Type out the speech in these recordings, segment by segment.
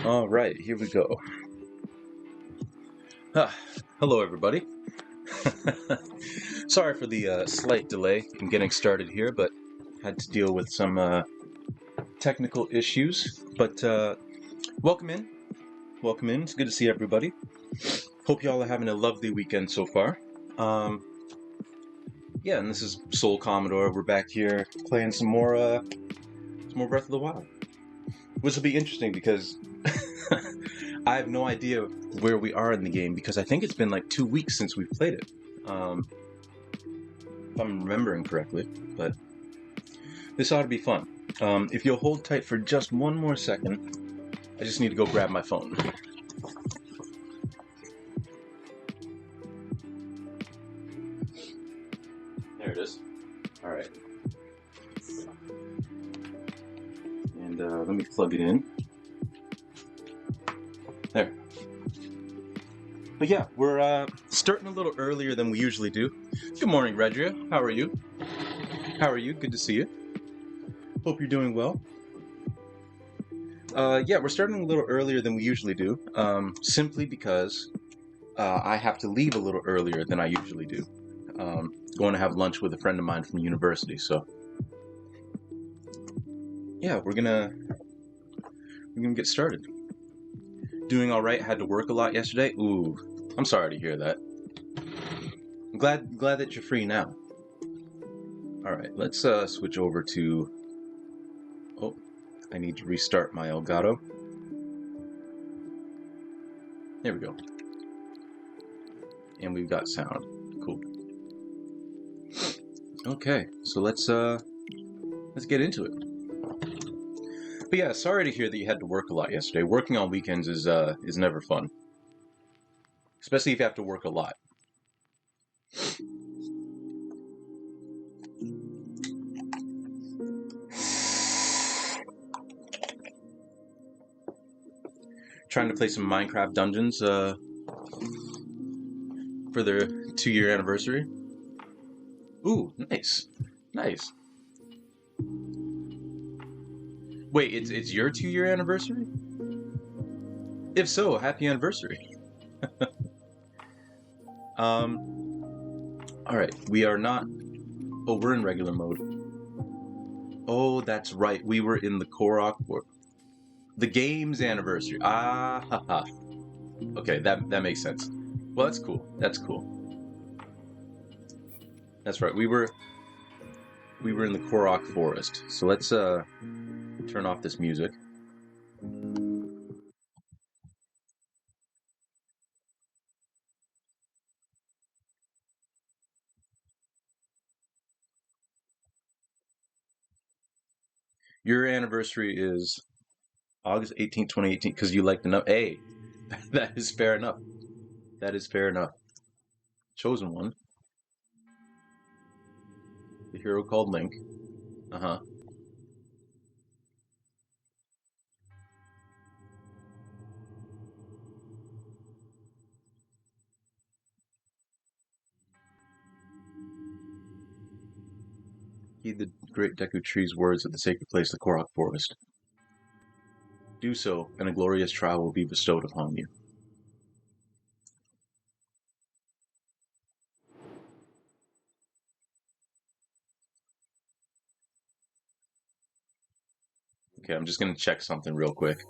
All right, here we go. Hello, everybody. Sorry for the slight delay in getting started here, but had to deal with some technical issues. But welcome in. Welcome in. It's good to see everybody. Hope y'all are having a lovely weekend so far. Yeah, and this is Soul Commodore. We're back here playing some more Breath of the Wild. Which will be interesting because I have no idea where we are in the game because I think it's been like 2 weeks since we've played it. If I'm remembering correctly, but this ought to be fun. If you'll hold tight for just one more second, I just need to go grab my phone. There it is. All right. And let me plug it in. There. But yeah, we're starting a little earlier than we usually do. Good morning, Redria. How are you? How are you? Good to see you. Hope you're doing well. Yeah, we're starting a little earlier than we usually do, simply because I have to leave a little earlier than I usually do. Going to have lunch with a friend of mine from university, so yeah, we're gonna get started. Doing all right. Had to work a lot yesterday. Ooh, I'm sorry to hear that. I'm glad that you're free now. All right, let's switch over to. Oh, I need to restart my Elgato. There we go. And we've got sound. Cool. Okay, so let's get into it. But yeah, sorry to hear that you had to work a lot yesterday. Working on weekends is never fun, especially if you have to work a lot. Trying to play some Minecraft Dungeons for their 2-year anniversary. Ooh, nice. Nice. Wait, it's your 2-year anniversary? If so, happy anniversary. Alright, we are not... Oh, we're in regular mode. Oh, that's right, we were in the Korok War. The game's anniversary. Ah, haha. Okay, that makes sense. Well, that's cool. That's cool. That's right. We were in the Korok Forest. So let's turn off this music. Your anniversary is August 18th, 2018, because you like the number. Hey, that is fair enough. That is fair enough. Chosen one. The hero called Link. Uh-huh. Heed the great Deku Tree's words at the sacred place, the Korok Forest. Do so, and a glorious trial will be bestowed upon you. Okay, I'm just going to check something real quick.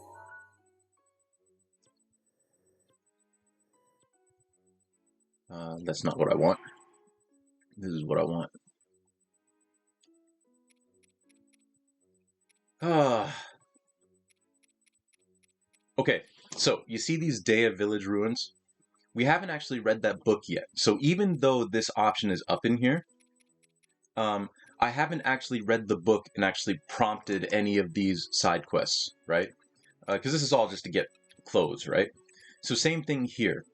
That's not what I want. This is what I want. Okay, so you see these Day of Village Ruins? We haven't actually read that book yet. So even though this option is up in here, I haven't actually read the book and actually prompted any of these side quests, right? Because this is all just to get clothes, right? So same thing here.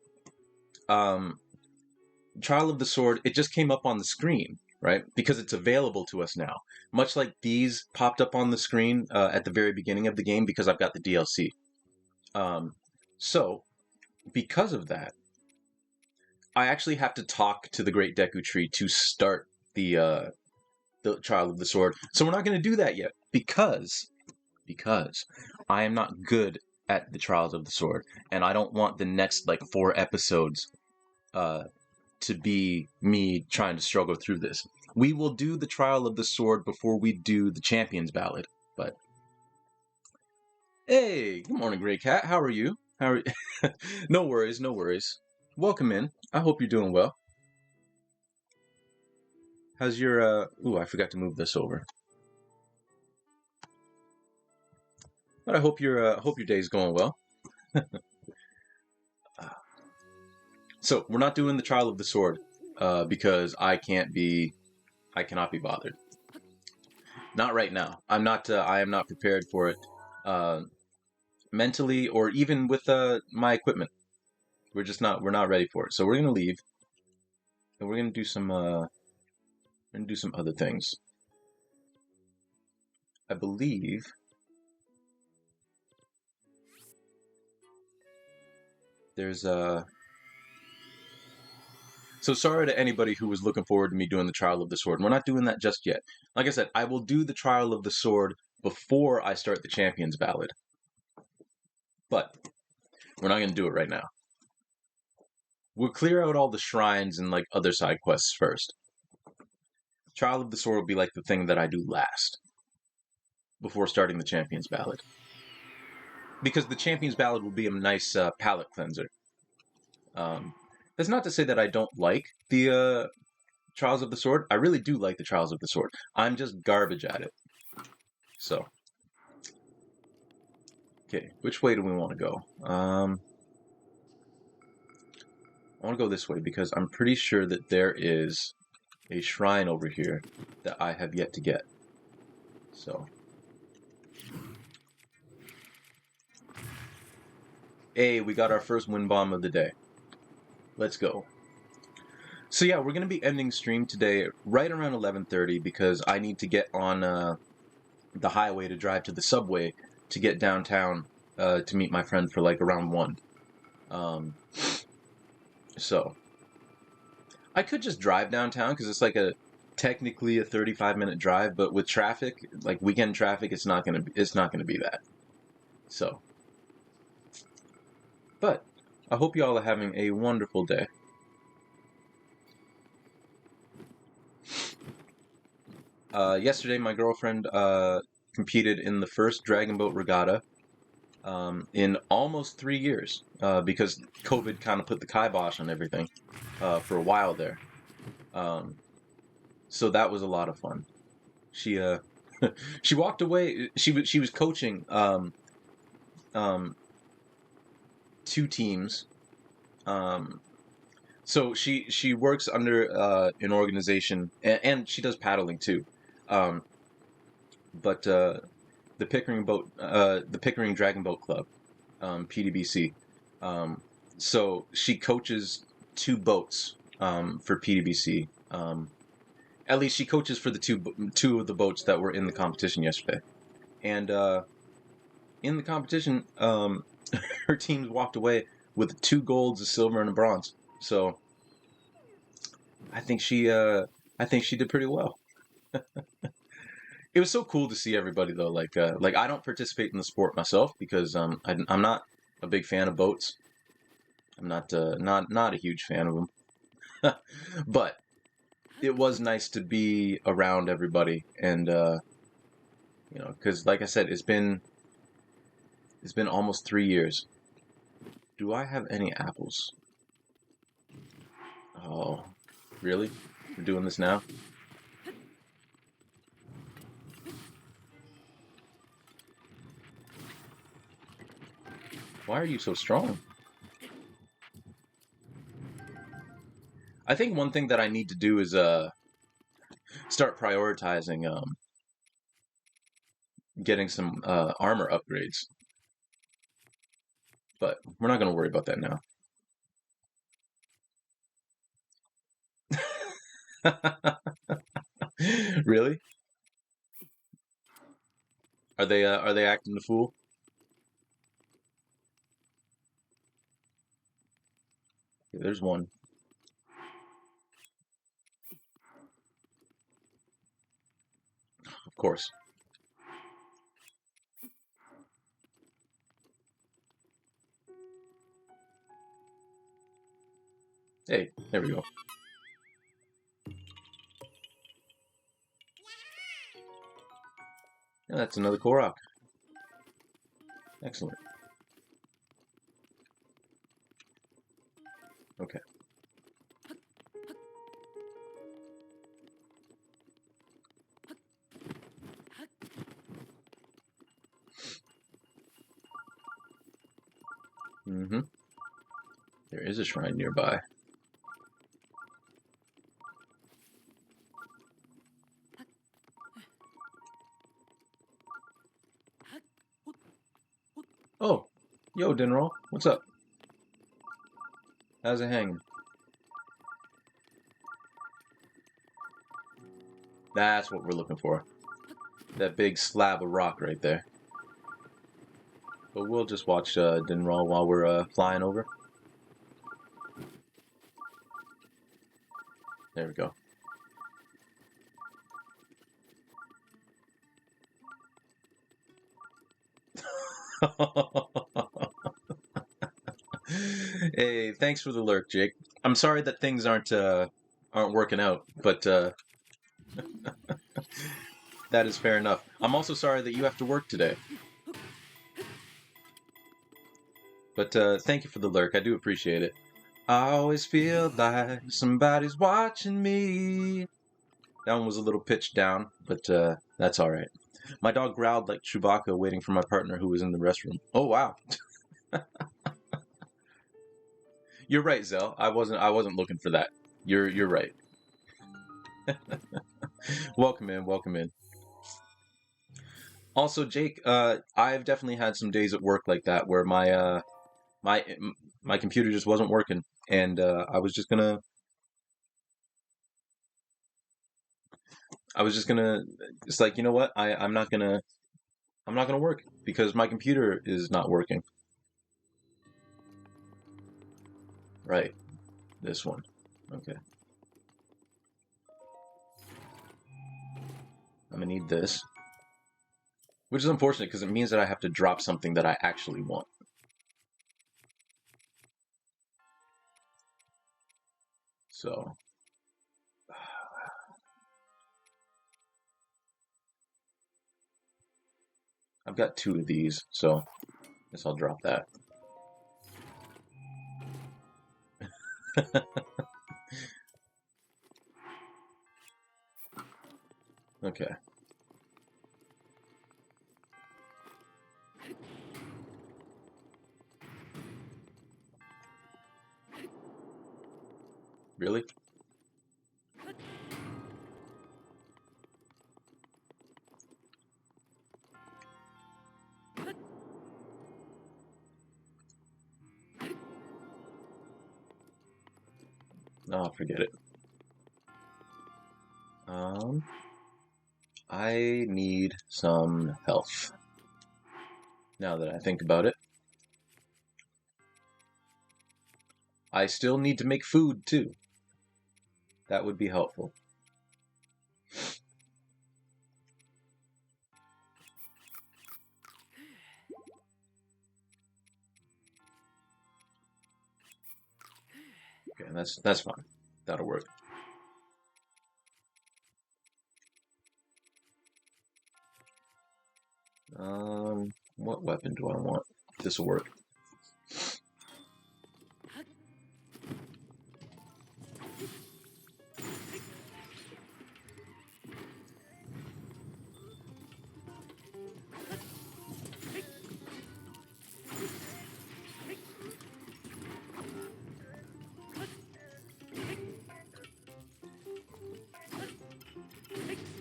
Trial of the Sword, it just came up on the screen, right? Because it's available to us now. Much like these popped up on the screen at the very beginning of the game because I've got the DLC. So, because of that, I actually have to talk to the Great Deku Tree to start the Trial of the Sword. So we're not going to do that yet because I am not good at the Trials of the Sword, and I don't want the next like 4 episodes uh, to be me trying to struggle through this. We will do the Trial of the Sword before we do the Champions Ballad. But hey, good morning, Grey Cat. How are you? How are you? No worries, no worries. Welcome in. I hope you're doing well. How's your Ooh, I forgot to move this over. But I hope your day's going well. So we're not doing the Trial of the Sword because I cannot be bothered. Not right now. I am not prepared for it uh, mentally or even with my equipment. We're not ready for it. So we're gonna leave and we're gonna do some other things. I believe there's So sorry to anybody who was looking forward to me doing the Trial of the Sword. We're not doing that just yet. Like I said, I will do the Trial of the Sword before I start the Champions Ballad. But we're not going to do it right now. We'll clear out all the shrines and like other side quests first. Trial of the Sword will be like the thing that I do last before starting the Champions Ballad. Because the Champions Ballad will be a nice palate cleanser. That's not to say that I don't like the Trials of the Sword. I really do like the Trials of the Sword. I'm just garbage at it. So, okay, which way do we want to go? I want to go this way because I'm pretty sure that there is a shrine over here that I have yet to get. So, hey, we got our first wind bomb of the day. Let's go. So yeah, we're going to be ending stream today right around 11:30 because I need to get on the highway to drive to the subway to get downtown to meet my friend for like around 1. So I could just drive downtown because it's like technically a 35-minute drive, but with traffic, like weekend traffic, it's not gonna be that. So, but I hope you all are having a wonderful day. Yesterday, my girlfriend competed in the first Dragon Boat Regatta in almost 3 years because COVID kind of put the kibosh on everything for a while there. So that was a lot of fun. She she walked away. She was coaching 2 teams. So she works under an organization and she does paddling too. But the Pickering Dragon Boat Club, PDBC. So she coaches 2 boats for PDBC. At least she coaches for the two of the boats that were in the competition yesterday. And in the competition, her teams walked away with 2 golds, a silver, and a bronze. So I think she did pretty well. It was so cool to see everybody though. Like I don't participate in the sport myself because I'm not a big fan of boats. I'm not a huge fan of them. But it was nice to be around everybody and because like I said, it's been almost 3 years. Do I have any apples? Oh, really? We're doing this now? Why are you so strong? I think one thing that I need to do is start prioritizing getting some armor upgrades. But we're not going to worry about that now. Really? Are they acting the fool? Okay, there's one. Of course. Hey, there we go. Yeah, that's another Korok. Excellent. Okay. Mm-hmm. There is a shrine nearby. Oh, yo, Dinroll, what's up? How's it hanging? That's what we're looking for. That big slab of rock right there. But we'll just watch Dinroll while we're flying over. There we go. Hey, thanks for the lurk, Jake. I'm sorry that things aren't working out, but that is fair enough. I'm also sorry that you have to work today. But thank you for the lurk. I do appreciate it. I always feel like somebody's watching me. That one was a little pitched down, but that's all right. My dog growled like Chewbacca, waiting for my partner who was in the restroom. Oh wow. You're right, Zell. I wasn't looking for that. You're right. Welcome in, welcome in. Also, Jake, I've definitely had some days at work like that where my my computer just wasn't working, and I was just gonna. It's like, you know what? I'm not gonna work because my computer is not working. Right, this one. Okay, I'm gonna need this, which is unfortunate because it means that I have to drop something that I actually want. So I've got 2 of these, so I guess I'll drop that. Okay. Really? No, forget it. I need some health. Now that I think about it, I still need to make food too. That would be helpful. Okay, that's fine. That'll work. What weapon do I want? This will work.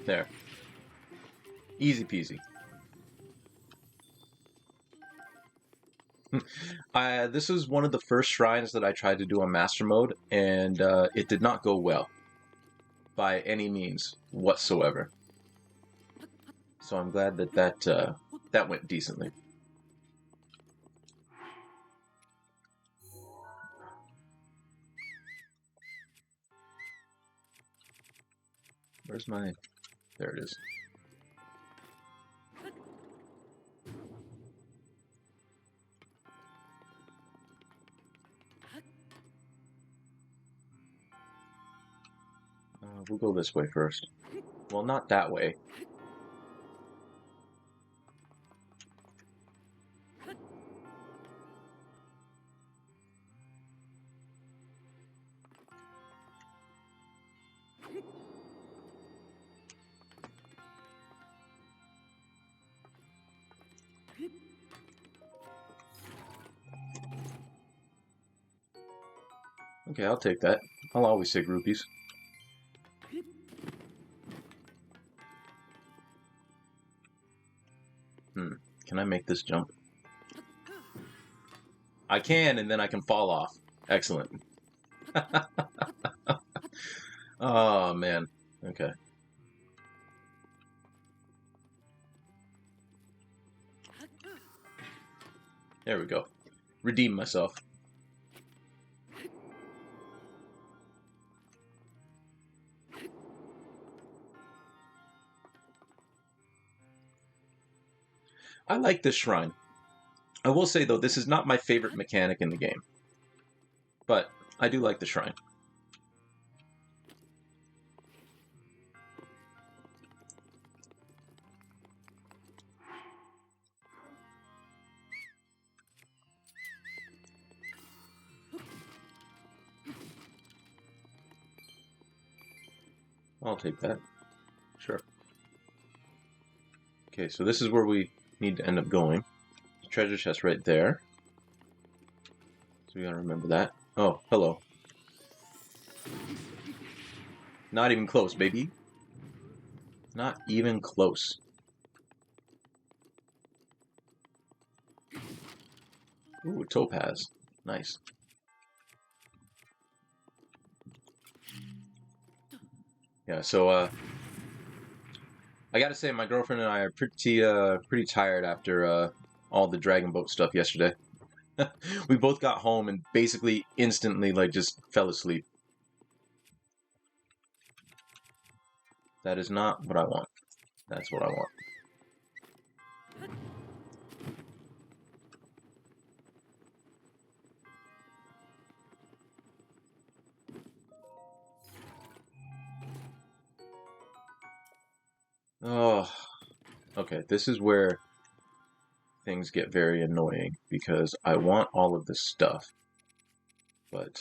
There. Easy peasy. This was one of the first shrines that I tried to do on Master Mode, and it did not go well. By any means whatsoever. So I'm glad that went decently. Where's my... There it is. We'll go this way first. Well, not that way. Okay, I'll take that. I'll always take rupees. Can I make this jump? I can, and then I can fall off. Excellent. Oh, man. Okay. There we go. Redeem myself. I like this shrine. I will say, though, this is not my favorite mechanic in the game. But I do like the shrine. I'll take that. Sure. Okay, so this is where we need to end up going. Treasure chest right there. So we gotta remember that. Oh, hello. Not even close, baby. Not even close. Ooh, a topaz. Nice. Yeah, so, I gotta say, my girlfriend and I are pretty tired after, all the Dragon Boat stuff yesterday. We both got home and basically instantly, like, just fell asleep. That is not what I want. That's what I want. Oh, okay, this is where things get very annoying because I want all of this stuff, but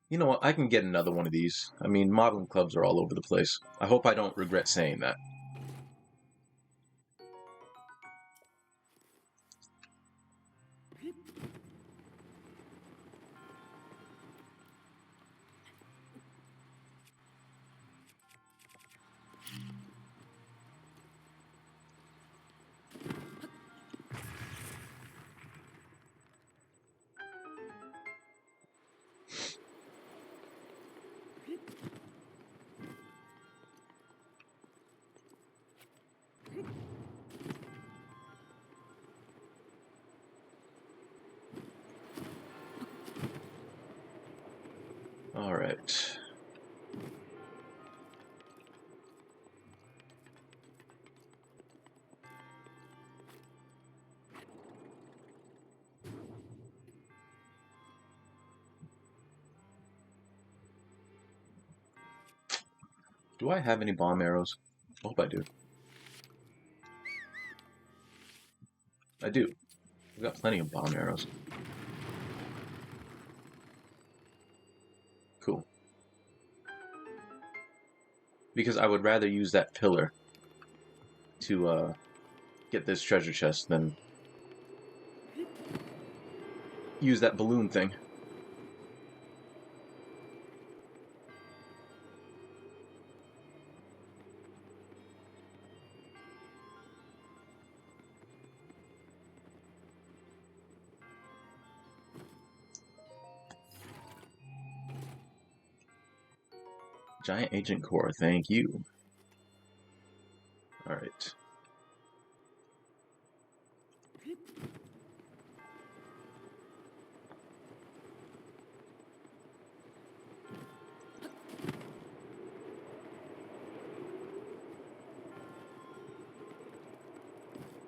you know what? I can get another one of these. I mean, modeling clubs are all over the place. I hope I don't regret saying that. All right. Do I have any bomb arrows? I hope I do. I do. I've got plenty of bomb arrows. Cool. Because I would rather use that pillar to get this treasure chest than use that balloon thing. Giant Agent Core, thank you. Alright.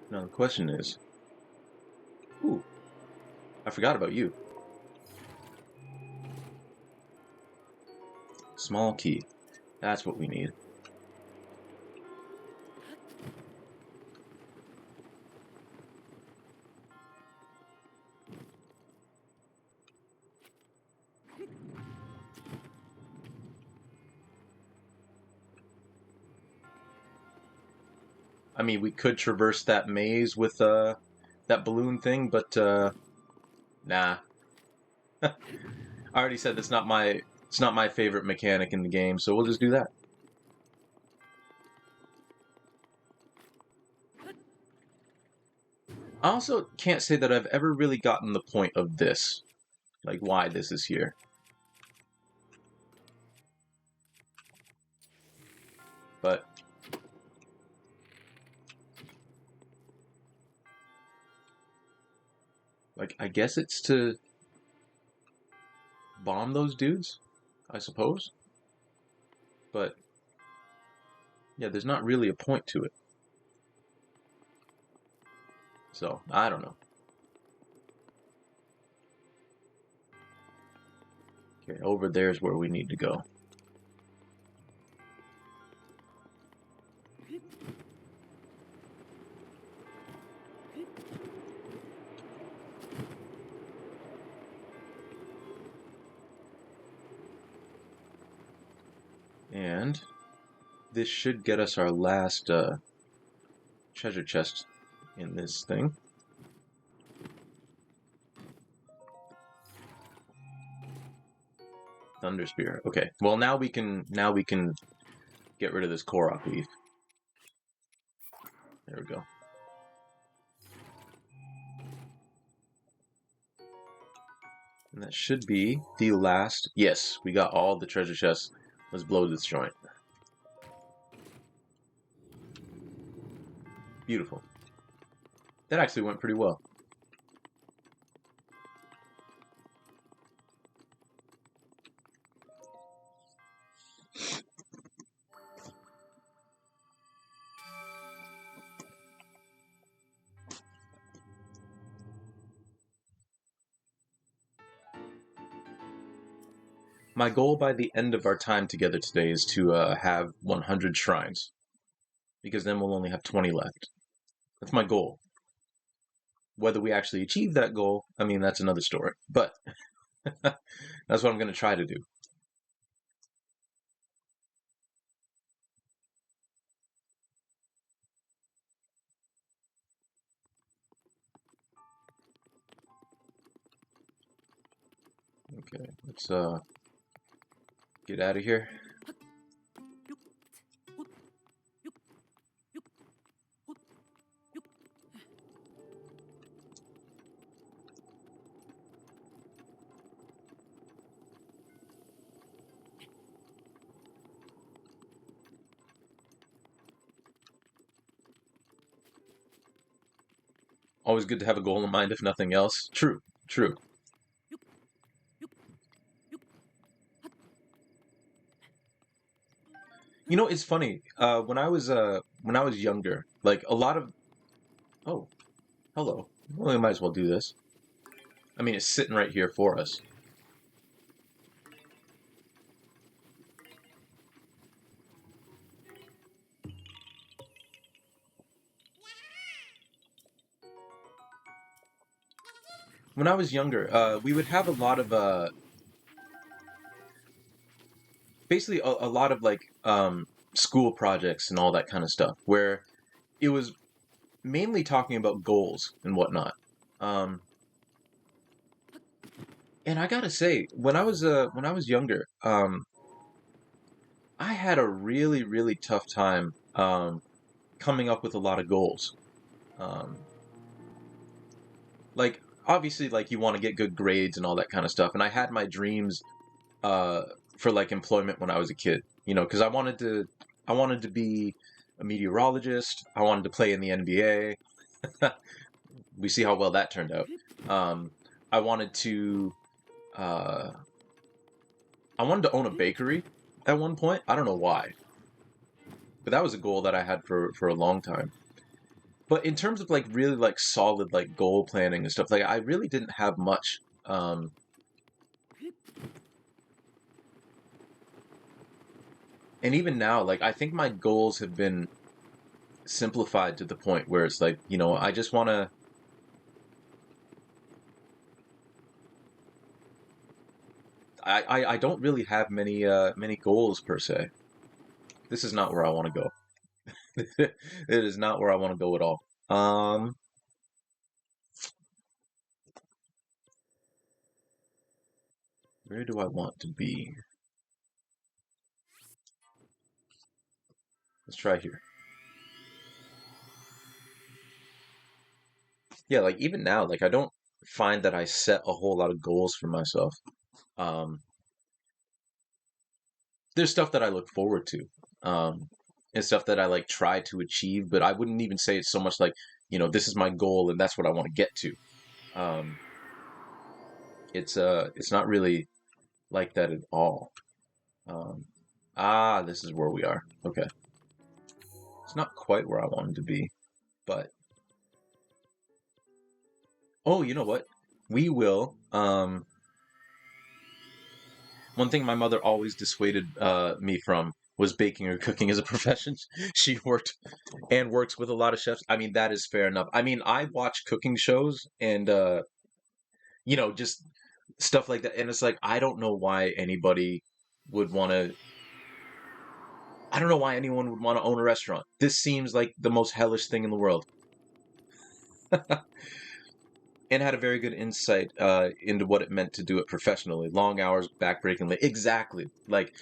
Now the question is... Ooh, I forgot about you. Small key. That's what we need. I mean, we could traverse that maze with that balloon thing, but nah. I already said it's not my favorite mechanic in the game, so we'll just do that. I also can't say that I've ever really gotten the point of this, like why this is here. But like, I guess it's to bomb those dudes, I suppose. But yeah, there's not really a point to it. So, I don't know. Okay, over there's where we need to go. And this should get us our last treasure chest in this thing. Thunder Spear. Okay. Well, now we can get rid of this Korok leaf. There we go. And that should be the last. Yes, we got all the treasure chests. Let's blow this joint. Beautiful. That actually went pretty well. My goal by the end of our time together today is to have 100 shrines. Because then we'll only have 20 left. That's my goal. Whether we actually achieve that goal, I mean, that's another story. But that's what I'm going to try to do. Okay, let's get out of here. Always good to have a goal in mind, if nothing else. True, true. You know, it's funny. When I was younger, like a lot of. Oh, hello. Well, we might as well do this. I mean, it's sitting right here for us. When I was younger, we would have a lot of basically a lot of like school projects and all that kind of stuff, where it was mainly talking about goals and whatnot. Um, and I gotta say, when I was younger, I had a really really tough time coming up with a lot of goals. Um, like obviously, like you want to get good grades and all that kind of stuff, and I had my dreams uh, for like employment when I was a kid. You know, because I wanted to be a meteorologist. I wanted to play in the NBA. We see how well that turned out. Um, I wanted to uh, I wanted to own a bakery at one point. I don't know why, but that was a goal that I had for a long time. But in terms of like really like solid like goal planning and stuff, like I really didn't have much. And even now, like, I think my goals have been simplified to the point where it's like, I just want to. I don't really have many goals per se. This is not where I want to go. It is not where I want to go at all. Where do I want to be? Let's try here. Yeah, like even now, like I don't find that I set a whole lot of goals for myself. Um, there's stuff that I look forward to, um, and stuff that I like try to achieve, but I wouldn't even say it's so much like, this is my goal and that's what I want to get to. Um, it's not really like that at all. Um, this is where we are. Okay. It's not quite where I wanted to be, but oh, you know what? We will. One thing my mother always dissuaded me from was baking or cooking as a profession. She worked and works with a lot of chefs. I mean, that is fair enough. I mean, I watch cooking shows and just stuff like that, and it's like I don't know why anybody would want to. I don't know why anyone would want to own a restaurant. This seems like the most hellish thing in the world. And had a very good insight into what it meant to do it professionally. Long hours, backbreakingly. Exactly. Like,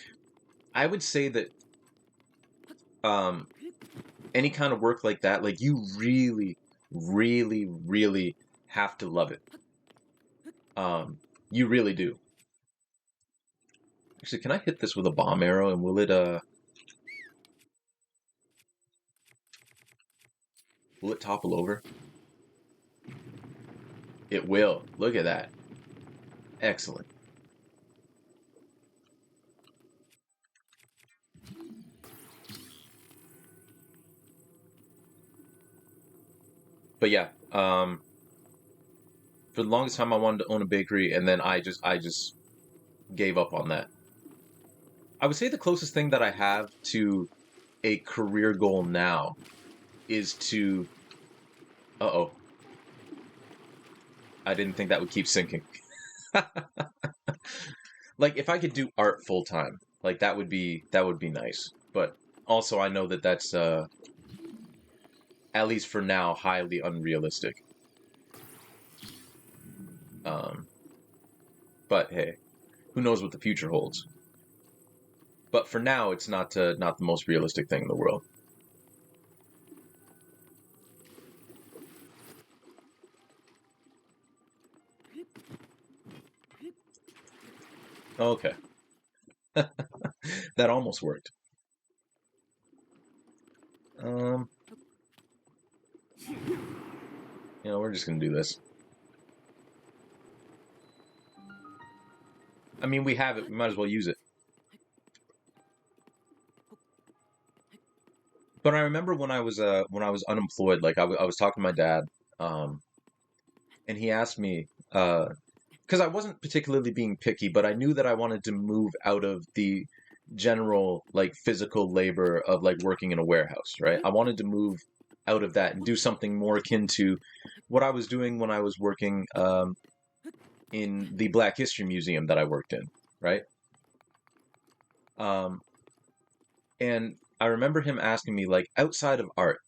I would say that um, any kind of work like that, like, you really, really, really have to love it. You really do. Actually, can I hit this with a bomb arrow and will it topple over? It will. Look at that. Excellent. But yeah, for the longest time I wanted to own a bakery, and then I just gave up on that. I would say the closest thing that I have to a career goal now is to. Uh-oh. I didn't think that would keep sinking. Like if I could do art full time, like that would be nice. But also I know that that's at least for now highly unrealistic. Um, but hey, who knows what the future holds? But for now, it's not the most realistic thing in the world. Okay, that almost worked. Um, we're just gonna do this. I mean, we have it. We might as well use it. But I remember when I was unemployed, like I was talking to my dad, um, and he asked me because I wasn't particularly being picky, but I knew that I wanted to move out of the general like physical labor of like working in a warehouse, right? I wanted to move out of that and do something more akin to what I was doing when I was working in the Black History Museum that I worked in, right? Um, and I remember him asking me like outside of art,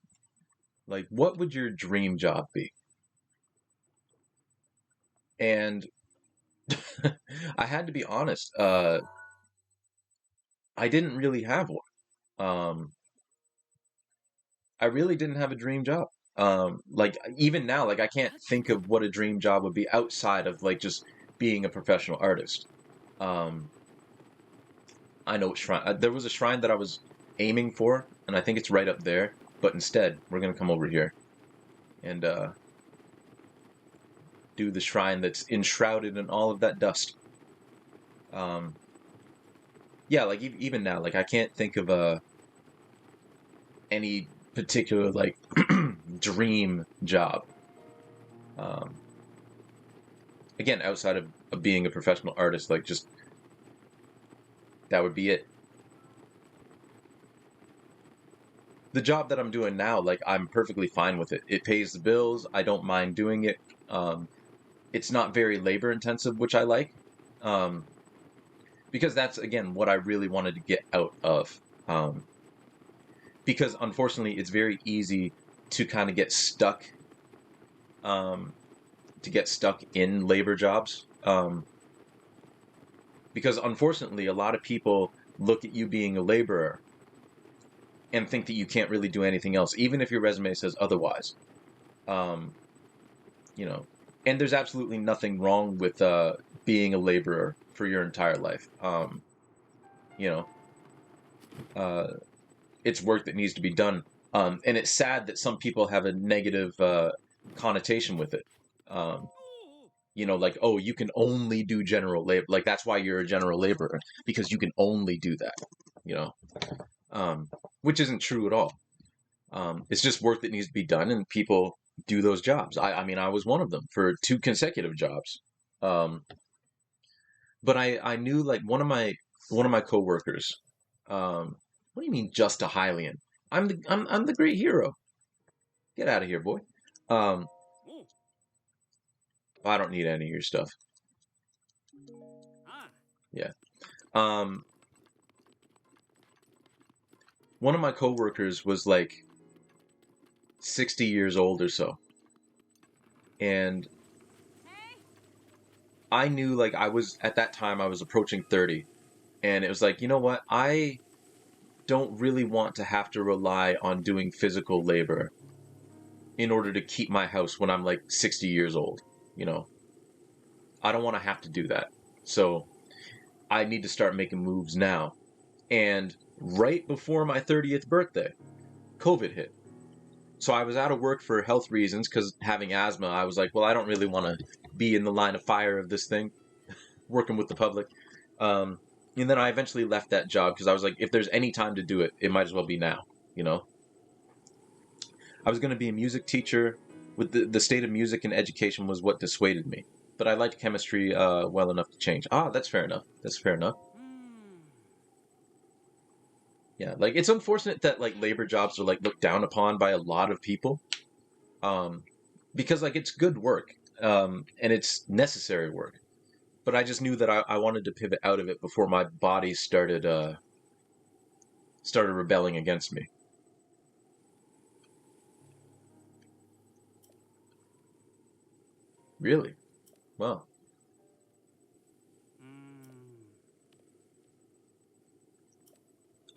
like what would your dream job be? And I had to be honest. I didn't really have one. I really didn't have a dream job. Like even now, like I can't think of what a dream job would be outside of like just being a professional artist. Um, I know what shrine. There was a shrine that I was aiming for, and I think it's right up there. But instead, we're gonna come over here and do the shrine that's enshrouded in all of that dust. Um, yeah, like even now, like I can't think of any particular like dream job. Um, again, outside of being a professional artist, like just that would be it. the job that I'm doing now, like I'm perfectly fine with it. It pays the bills. I don't mind doing it. It's not very labor intensive, which I like. Um, because that's again what I really wanted to get out of. Because unfortunately, it's very easy to kind of get stuck. To get stuck in labor jobs. Because unfortunately, a lot of people look at you being a laborer and think that you can't really do anything else, even if your resume says otherwise. Um, you know, and there's absolutely nothing wrong with being a laborer for your entire life. You know, uh, it's work that needs to be done. And it's sad that some people have a negative connotation with it. Um, like, oh, you can only do general labor. Like, that's why you're a general laborer, because you can only do that, you know, which isn't true at all. It's just work that needs to be done, and people do those jobs. I mean, I was one of them for 2 consecutive jobs. Um, but I knew like one of my coworkers. What do you mean, just a Hylian? I'm the great hero. Get out of here, boy. Um, I don't need any of your stuff. Yeah. Um, one of my coworkers was like 60 years old or so, and I knew like I was at that time I was approaching 30, and it was like, you know what? I don't really want to have to rely on doing physical labor in order to keep my house when I'm like 60 years old. You know, I don't want to have to do that. So I need to start making moves now. And right before my 30th birthday, COVID hit. So I was out of work for health reasons because having asthma, I was like, well, I don't really want to be in the line of fire of this thing, working with the public. Um, and then I eventually left that job because I was like, if there's any time to do it, it might as well be now, you know? I was going to be a music teacher. With the state of music and education was what dissuaded me. But I liked chemistry well enough to change. Ah, that's fair enough. That's fair enough. Yeah, like it's unfortunate that like labor jobs are like looked down upon by a lot of people. Um, because like it's good work. And it's necessary work. But I just knew that I wanted to pivot out of it before my body started rebelling against me. Really? Well,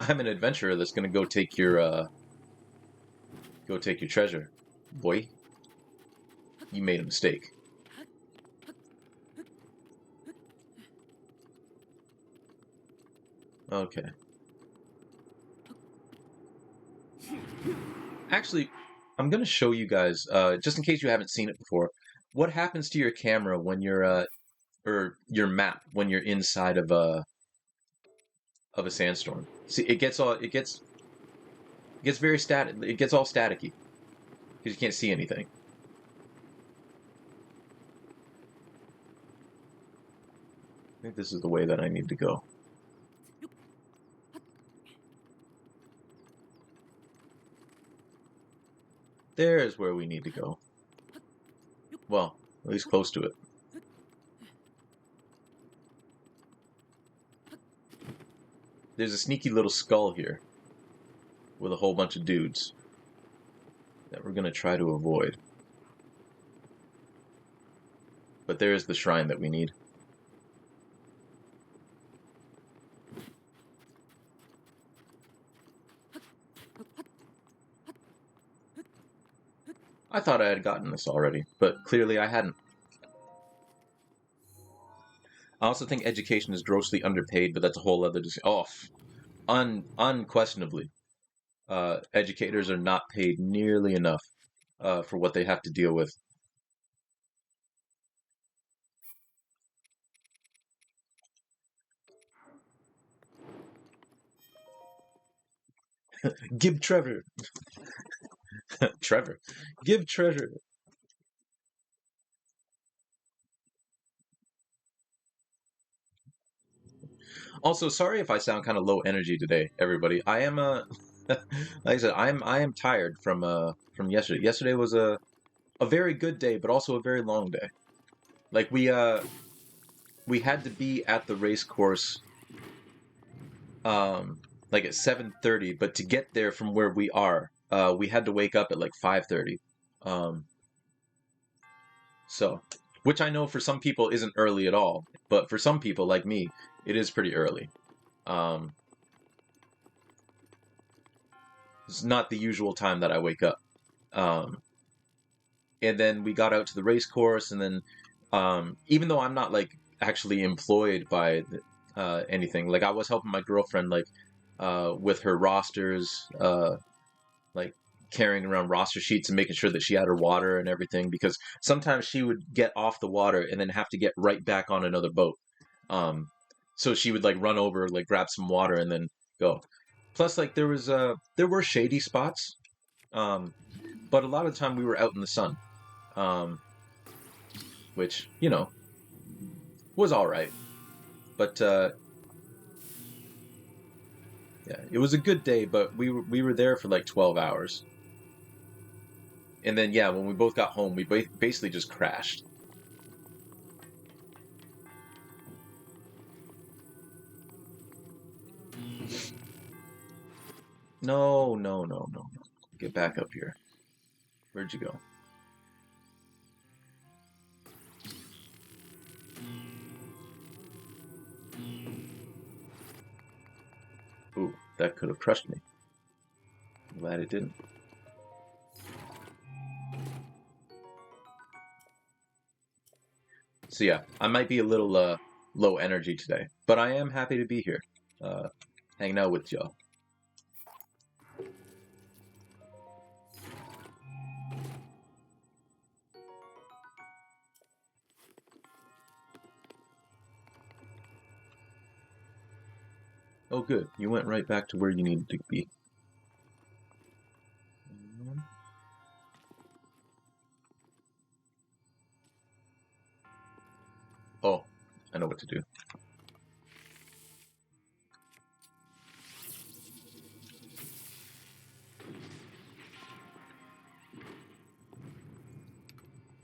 I'm an adventurer that's gonna go take your treasure. Boy, you made a mistake. Okay. Actually, I'm gonna show you guys, just in case you haven't seen it before, what happens to your camera when you're or your map when you're inside of a sandstorm. See, it gets very static. It gets all staticky because you can't see anything. I think this is the way that I need to go. There's where we need to go. Well, at least close to it. There's a sneaky little skull here with a whole bunch of dudes that we're gonna try to avoid. But there is the shrine that we need. I thought I had gotten this already, but clearly I hadn't. I also think education is grossly underpaid, but that's a whole other unquestionably, educators are not paid nearly enough for what they have to deal with. Give Trevor, Trevor, give Trevor. Also, sorry if I sound kind of low energy today, everybody. I am. Like I said, I am tired from yesterday. Yesterday was a very good day, but also a very long day. Like we had to be at the race course like at 7:30, but to get there from where we are, we had to wake up at like 5:30. Um, so, which I know for some people isn't early at all, but for some people like me, it is pretty early. Um, it's not the usual time that I wake up. Um, and then we got out to the race course, and then even though I'm not like actually employed by anything, like I was helping my girlfriend like with her rosters, like carrying around roster sheets and making sure that she had her water and everything, because sometimes she would get off the water and then have to get right back on another boat. Um, so she would like run over, like grab some water and then go. Plus, like there were shady spots, um, but a lot of the time we were out in the sun, um, which was all right. But yeah, it was a good day. But we were there for like 12 hours, and then yeah, when we both got home, we basically just crashed. No, no, no, no, no. Get back up here. Where'd you go? Ooh, that could have crushed me. I'm glad it didn't. So yeah, I might be a little low energy today, but I am happy to be here, uh, hanging out with y'all. Oh, good. You went right back to where you needed to be. Oh, I know what to do.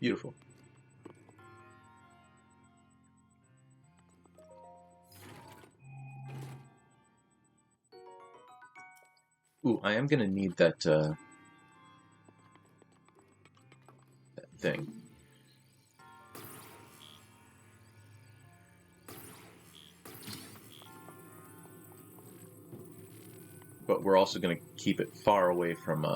Beautiful. Ooh, I am gonna need that thing. But we're also gonna keep it far away from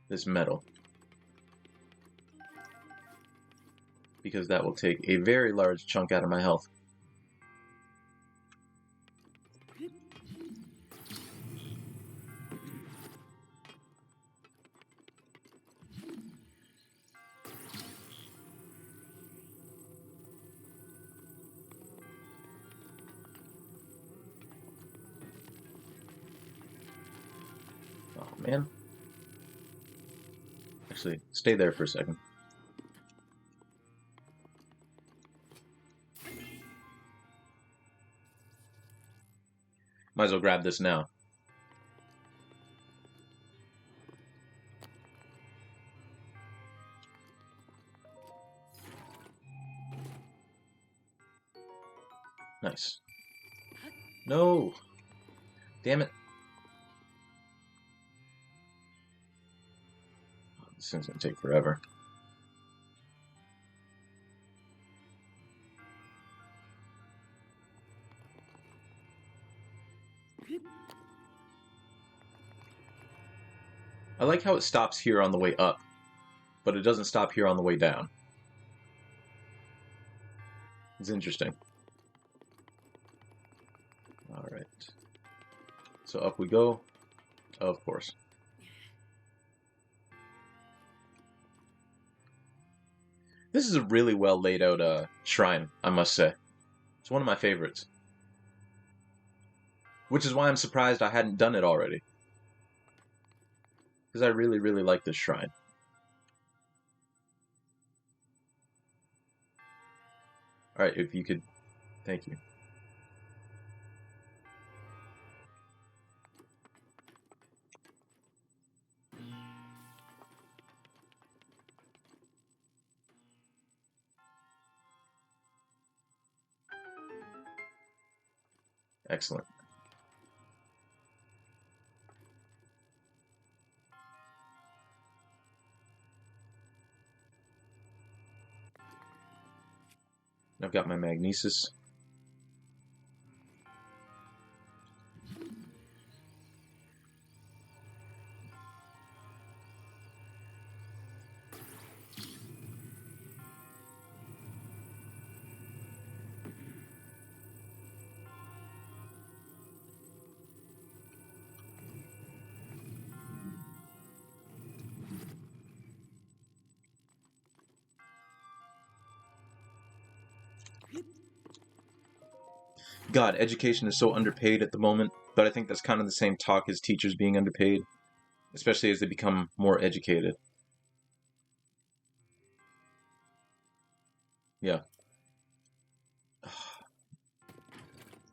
this metal, because that will take a very large chunk out of my health. Oh man. Actually, stay there for a second. Might as well grab this now. Nice. No! Damn it. This thing's gonna take forever. I like how it stops here on the way up, but it doesn't stop here on the way down. It's interesting. Alright. So up we go. Of course. This is a really well laid out shrine, I must say. It's one of my favorites. Which is why I'm surprised I hadn't done it already. Because I really, really like this shrine. Alright, if you could Thank you. Excellent. I've got my magnesis. God, education is so underpaid at the moment, but I think that's kind of the same talk as teachers being underpaid, especially as they become more educated. Yeah.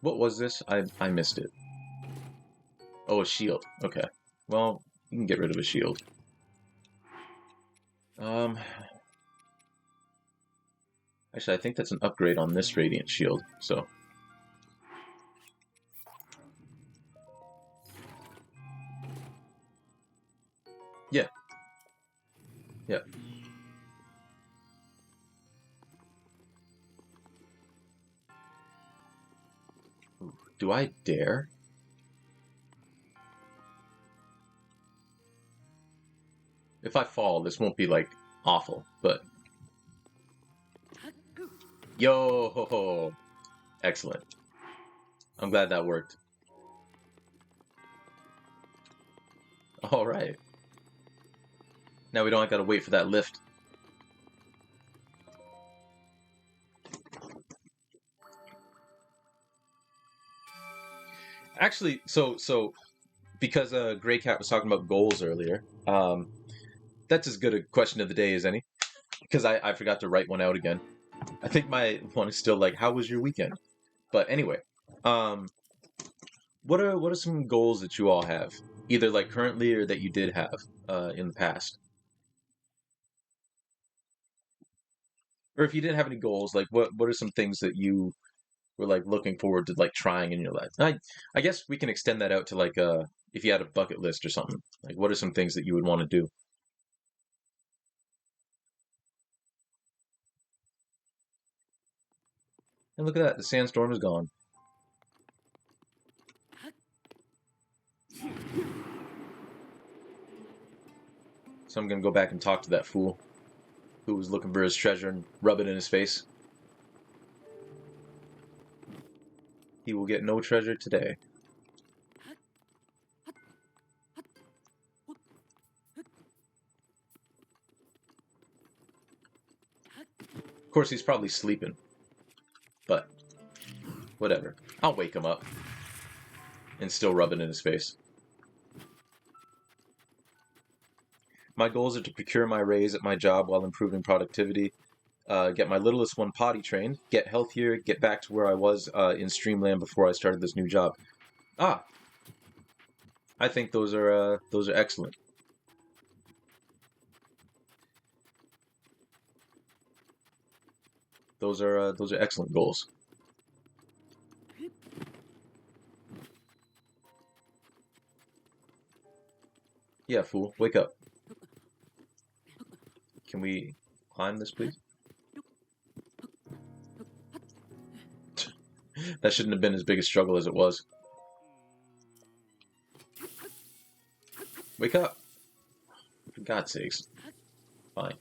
What was this? I missed it. Oh, a shield. Okay. Well, you can get rid of a shield. Actually, I think that's an upgrade on this radiant shield, so... Yeah. Yeah. Ooh, do I dare? If I fall, this won't be, like, awful, but... Yo! Ho, ho. Excellent. I'm glad that worked. Alright. Now we don't gotta wait for that lift. Actually, so because Grey Cat was talking about goals earlier, that's as good a question of the day as any. Because I forgot to write one out again. I think my one is still like, how was your weekend? But anyway, um, what are some goals that you all have, either like currently or that you did have in the past, or if you didn't have any goals, like what are some things that you were like looking forward to like trying in your life? I guess we can extend that out to like if you had a bucket list or something. Like what are some things that you would want to do? And look at that, the sandstorm is gone. So I'm gonna go back and talk to that fool who was looking for his treasure and rub it in his face. He will get no treasure today. Of course, he's probably sleeping, but whatever. I'll wake him up and still rub it in his face. My goals are to procure my raise at my job while improving productivity, get my littlest one potty trained, get healthier, get back to where I was in Streamland before I started this new job. Ah, I think those are excellent. Those are excellent goals. Yeah, fool, wake up. Can we climb this, please? That shouldn't have been as big a struggle as it was. Wake up! For God's sakes. Fine.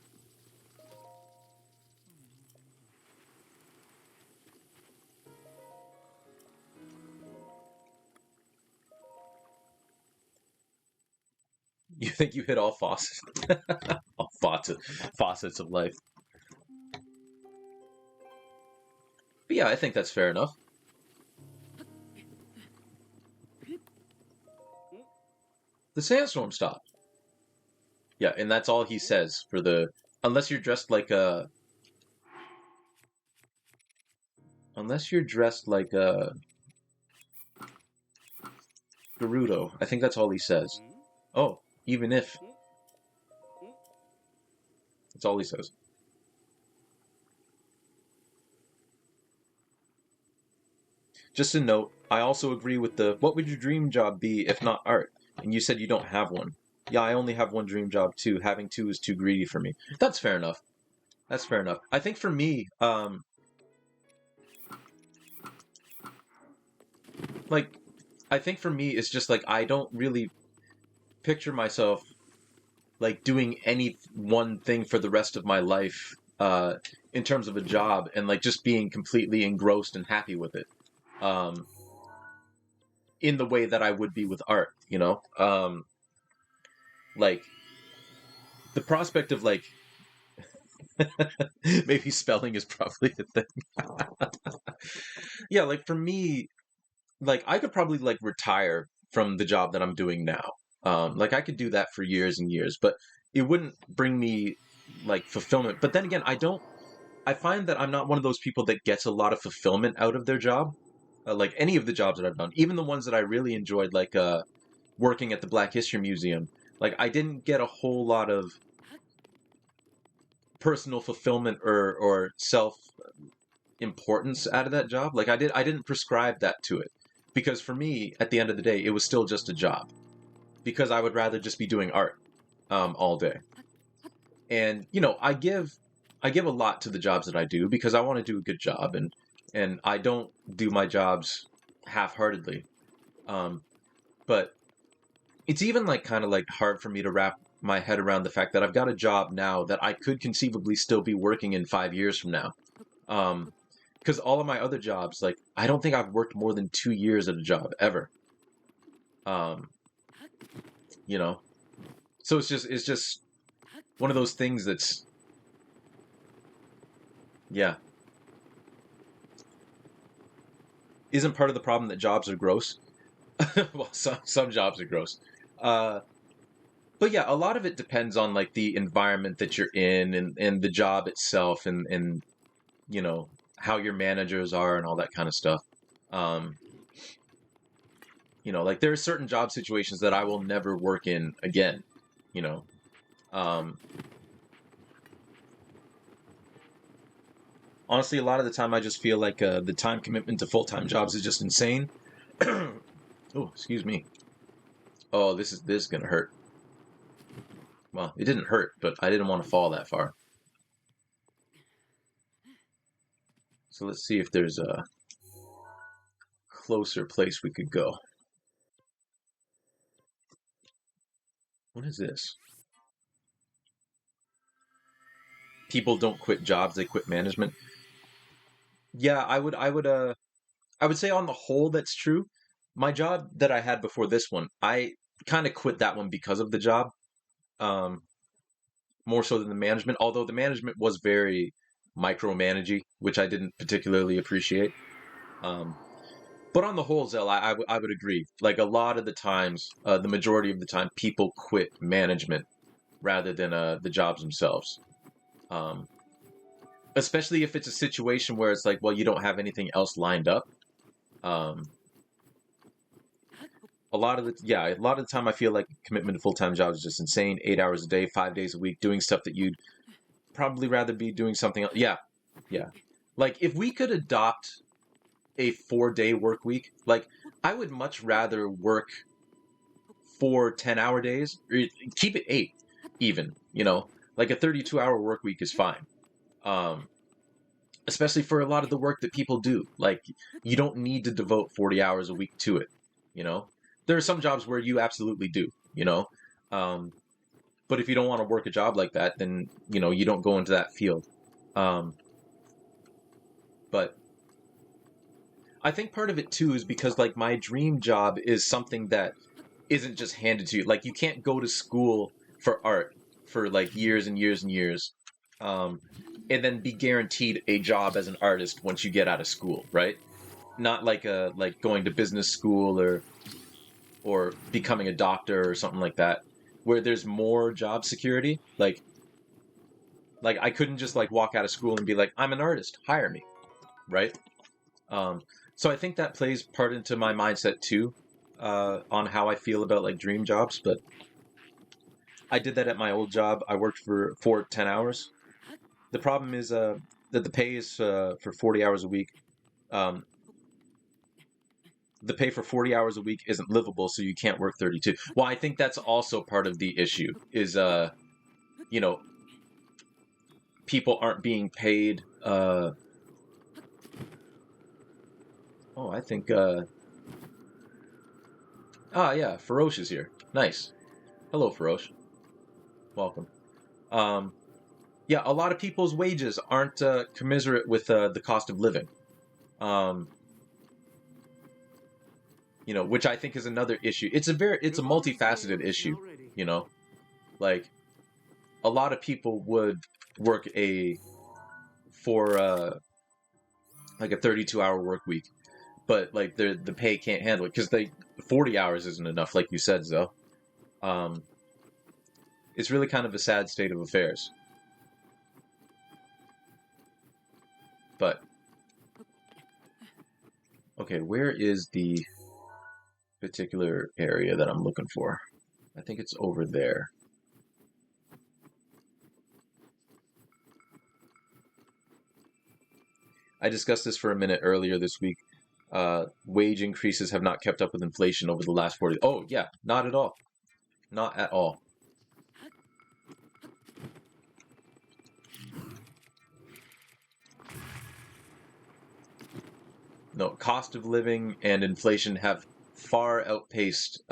You think you hit all faucets? All faucets of life. But yeah, I think that's fair enough. The sandstorm stopped. Yeah, and that's all he says for the... Unless you're dressed like a... Unless you're dressed like a Gerudo. I think that's all he says. Oh, even if. That's all he says. Just a note, I also agree with the what would your dream job be if not art? And you said you don't have one. Yeah, I only have one dream job too. Having two is too greedy for me. That's fair enough. That's fair enough. I think for me, like, I think for me, it's just like I don't really picture myself like doing any one thing for the rest of my life in terms of a job and like just being completely engrossed and happy with it in the way that I would be with art, you know? Like the prospect of like maybe spelling is probably the thing. Yeah, like for me, like I could probably like retire from the job that I'm doing now. Like I could do that for years and years, but it wouldn't bring me like fulfillment. But then again, I find that I'm not one of those people that gets a lot of fulfillment out of their job. Like any of the jobs that I've done, even the ones that I really enjoyed, like working at the Black History Museum, like I didn't get a whole lot of personal fulfillment or self importance out of that job. Like I didn't prescribe that to it because for me, at the end of the day, it was still just a job because I would rather just be doing art all day. And you know, I give a lot to the jobs that I do because I want to do a good job and I don't do my jobs half-heartedly. Um, but it's even like kind of like hard for me to wrap my head around the fact that I've got a job now that I could conceivably still be working in 5 years from now. Because all of my other jobs, like I don't think I've worked more than 2 years at a job ever. Um, you know, so it's just one of those things that's yeah. Isn't part of the problem that jobs are gross? Well, some jobs are gross. Uh, but yeah, a lot of it depends on like the environment that you're in and the job itself and you know how your managers are and all that kind of stuff. Um, you know, like there are certain job situations that I will never work in again. You know, um, honestly, a lot of the time I just feel like the time commitment to full-time jobs is just insane. Oh, excuse me. Oh, this is gonna hurt. Well, it didn't hurt, but I didn't want to fall that far. So let's see if there's a closer place we could go. What is this? People don't quit jobs, they quit management. Yeah, I would say on the whole that's true. My job that I had before this one, I kind of quit that one because of the job. Um, More so than the management, although the management was very micromanagey, which I didn't particularly appreciate. Um, but on the whole, Zell, I would agree. Like a lot of the times, the majority of the time, people quit management rather than the jobs themselves. Um, Especially if it's a situation where it's like, well, you don't have anything else lined up. Um, a lot of the time, I feel like commitment to full time jobs is just insane. 8 hours a day, 5 days a week, doing stuff that you'd probably rather be doing something else. Yeah, yeah. Like if we could adopt a 4 day work week, like I would much rather work 4 10-hour days, or keep it 8, even. You know, like a 32-hour work week is fine. Um, Especially for a lot of the work that people do. Like you don't need to devote 40 hours a week to it. You know, there are some jobs where you absolutely do. You know, um, but if you don't want to work a job like that, then you know you don't go into that field. Um, but I think part of it too is because like my dream job is something that isn't just handed to you. Like you can't go to school for art for like years and years and years, um, and then be guaranteed a job as an artist once you get out of school, right? Not like a like going to business school or becoming a doctor or something like that, where there's more job security. Like I couldn't just like walk out of school and be like, I'm an artist, hire me, right? Um, so I think that plays part into my mindset too, on how I feel about like dream jobs. But I did that at my old job. I worked for 10 hours. The problem is that the pay is for 40 hours a week. Um, the pay for 40 hours a week isn't livable, so you can't work 32. Well, I think that's also part of the issue is, you know, people aren't being paid. Oh, I think, yeah, Feroce is here. Nice. Hello, Feroce. Welcome. Um, yeah, a lot of people's wages aren't commiserate with the cost of living. Um, which I think is another issue. It's a multifaceted issue. You know, like a lot of people would work for like a 32-hour work week, but like the pay can't handle it because 40 hours isn't enough, like you said, Zoe. Um, it's really kind of a sad state of affairs. But okay, where is the particular area that I'm looking for? I think it's over there. I discussed this for a minute earlier this week. Wage increases have not kept up with inflation over the last 40. Oh, yeah, not at all. Not at all. No, cost of living and inflation have far outpaced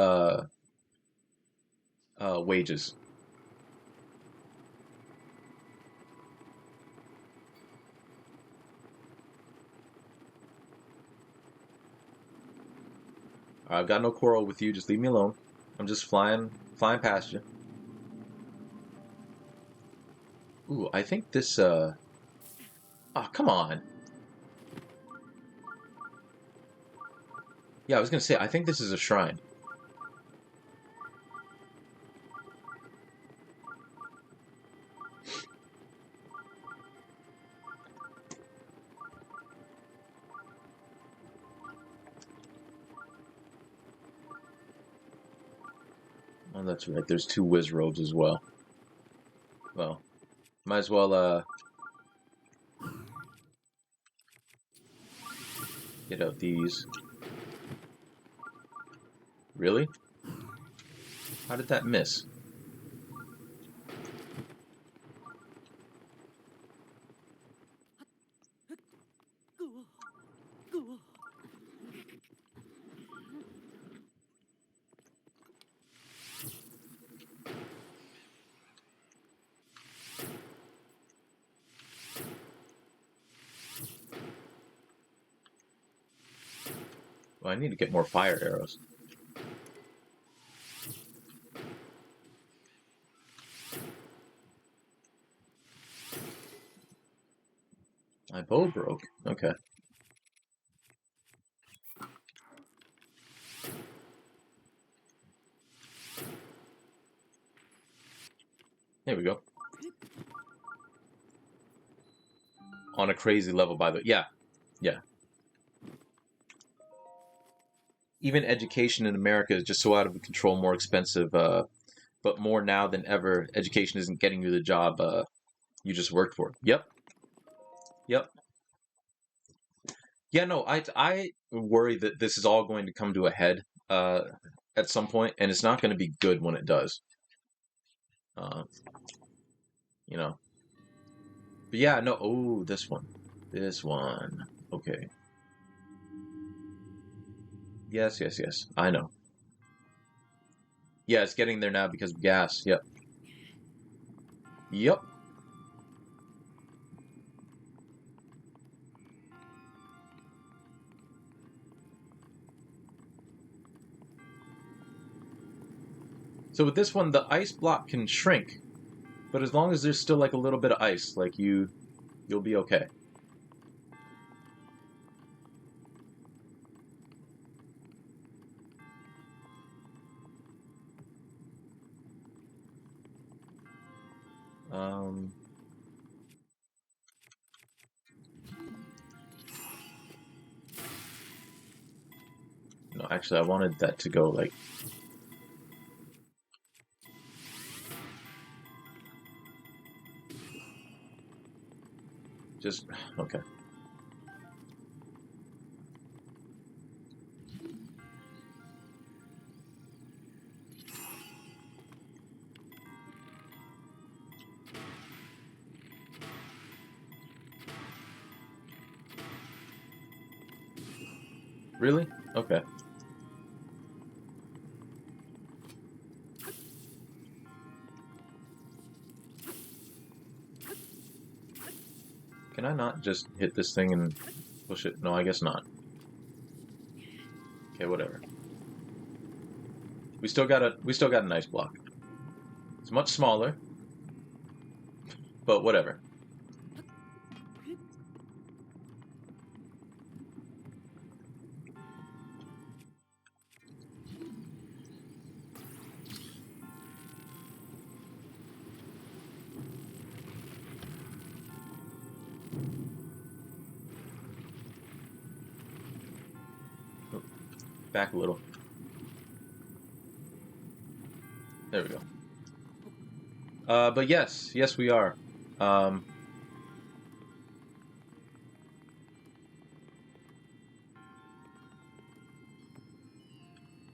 wages. I've got no quarrel with you. Just leave me alone. I'm just flying past you. Ooh, I think this. Oh, come on. Yeah, I was gonna say. I think this is a shrine. Oh, that's right. There's two whiz robes as well. Well, might as well get out these. Really? How did that miss? Well, I need to get more fire arrows. My bow broke. Okay. There we go. On a crazy level, by the way. Yeah. Yeah. Even education in America is just so out of control, more expensive. But more now than ever, education isn't getting you the job you just worked for. Yep. Yep. Yeah, no, I worry that this is all going to come to a head at some point, and it's not going to be good when it does. Uh, you know. But yeah, no. Oh, this one. This one. Okay. Yes, yes, yes. I know. Yeah, it's getting there now because of gas. Yep. Yep. So with this one, the ice block can shrink, but as long as there's still like a little bit of ice, like you'll be okay. Um, actually, I wanted that to go like... Just... Okay. Really? Okay. Can I not just hit this thing and push it? No, I guess not. Okay, whatever. We still got a nice block. It's much smaller, but whatever. Back a little. There we go. But yes, we are. Yeah,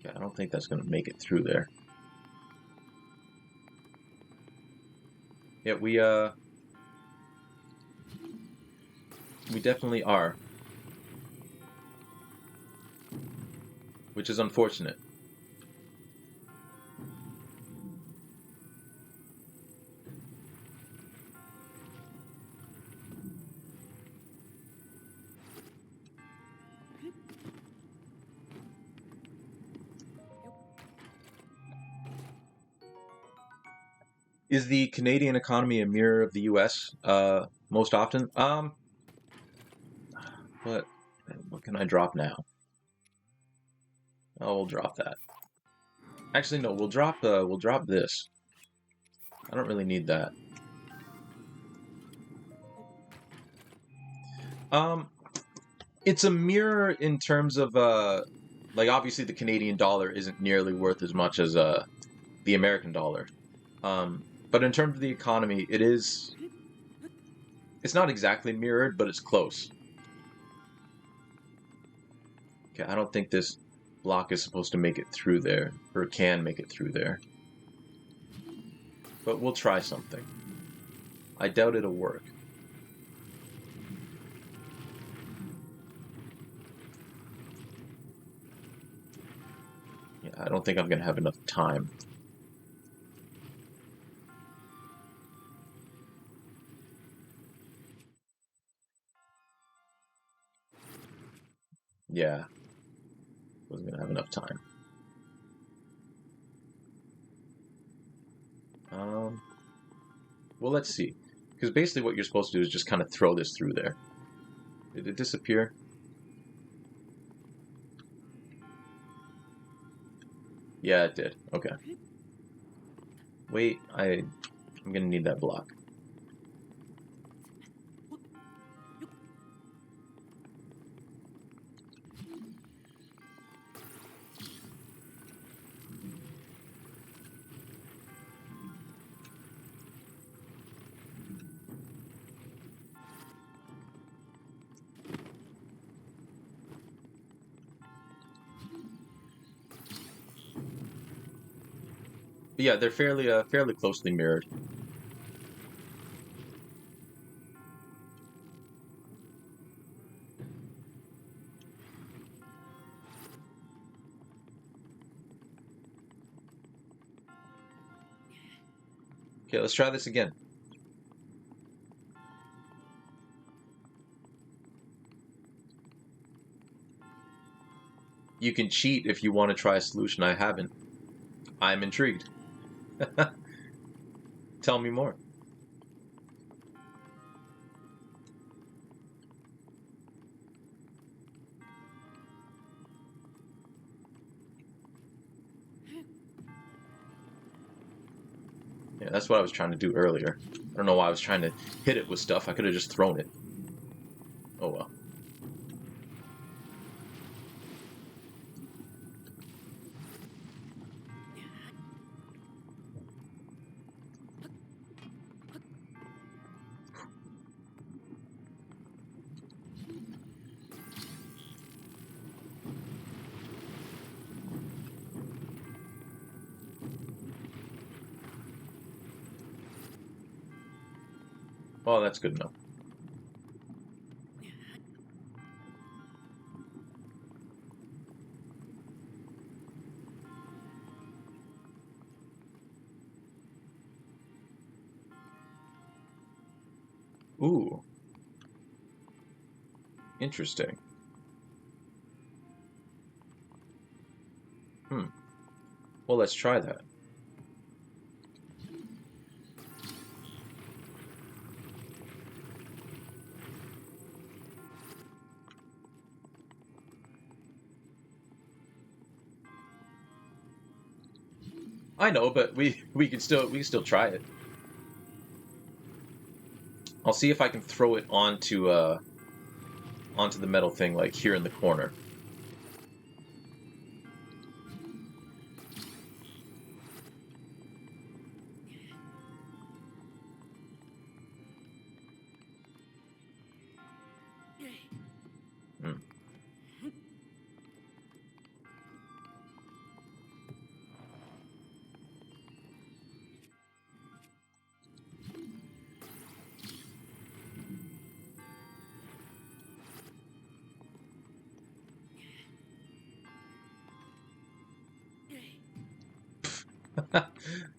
I don't think that's gonna make it through there. Yeah, we definitely are, which is unfortunate. Is the Canadian economy a mirror of the U.S. Most often? What can I drop now? Oh, we'll drop that. Actually, no, we'll drop this. I don't really need that. It's a mirror in terms of like obviously the Canadian dollar isn't nearly worth as much as the American dollar. But in terms of the economy, it is. It's not exactly mirrored, but it's close. Okay, I don't think this block is supposed to make it through there, or can make it through there. But we'll try something. I doubt it'll work. Yeah, I don't think I'm gonna have enough time. Yeah, wasn't gonna have enough time. Well, let's see. Because basically what you're supposed to do is just kind of throw this through there. Did it disappear? Yeah, it did. Okay. Wait, I'm gonna need that block. But yeah, they're fairly closely mirrored. Okay, let's try this again. You can cheat if you want to try a solution I haven't. I'm intrigued. Tell me more. Yeah, that's what I was trying to do earlier. I don't know why I was trying to hit it with stuff. I could have just thrown it. Oh well. Oh, that's good enough. Ooh. Interesting. Well, let's try that. I know, but we can still try it. I'll see if I can throw it onto the metal thing, like here in the corner. Hmm.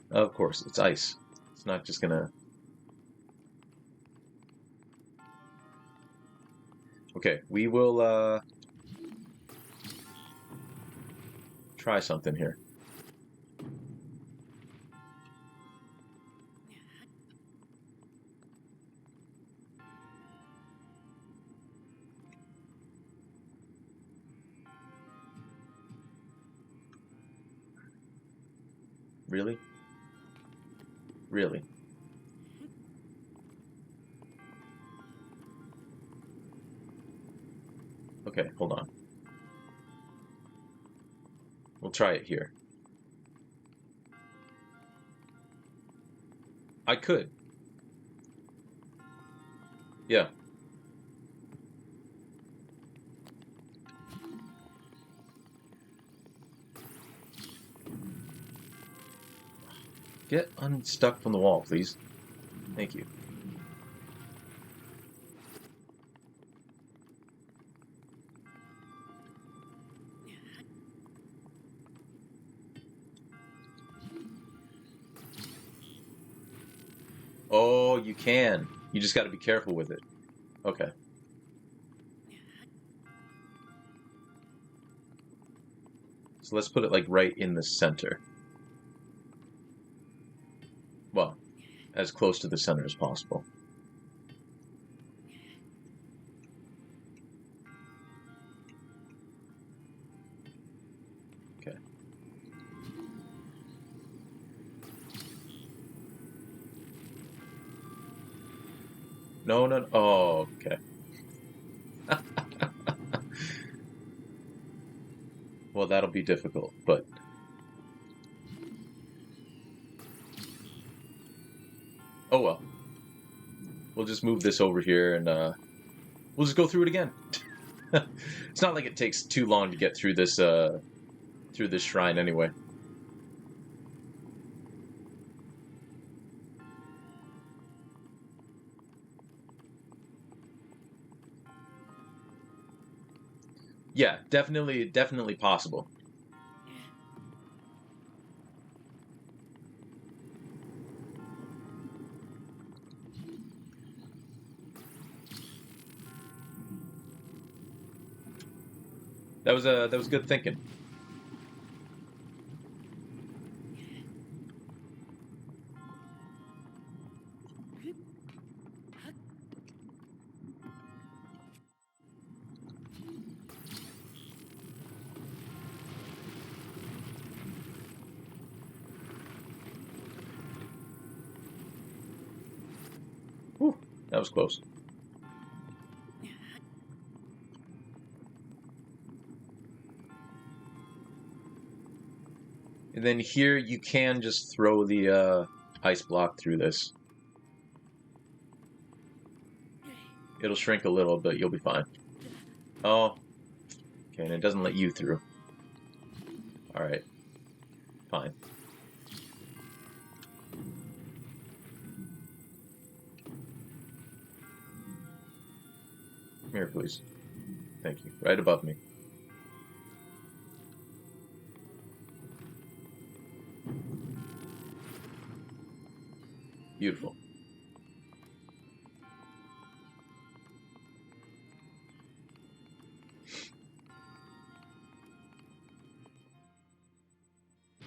Of course, it's ice. It's not just gonna. Okay, we will try something here. Really? Really? Okay, hold on. We'll try it here. I could. Yeah. Get unstuck from the wall, please. Thank you. Oh, you can. You just got to be careful with it. Okay. So let's put it like right in the center. Well, as close to the center as possible. Okay. No, no, no. Oh, okay. Well, that'll be difficult, but oh well. We'll just move this over here and we'll just go through it again. It's not like it takes too long to get through this shrine anyway. Yeah, definitely possible. That was good thinking. Whew, that was close. And then here you can just throw the ice block through this. It'll shrink a little, but you'll be fine. Oh, okay, and it doesn't let you through. All right, fine. Here, please. Thank you. Right above me. Beautiful.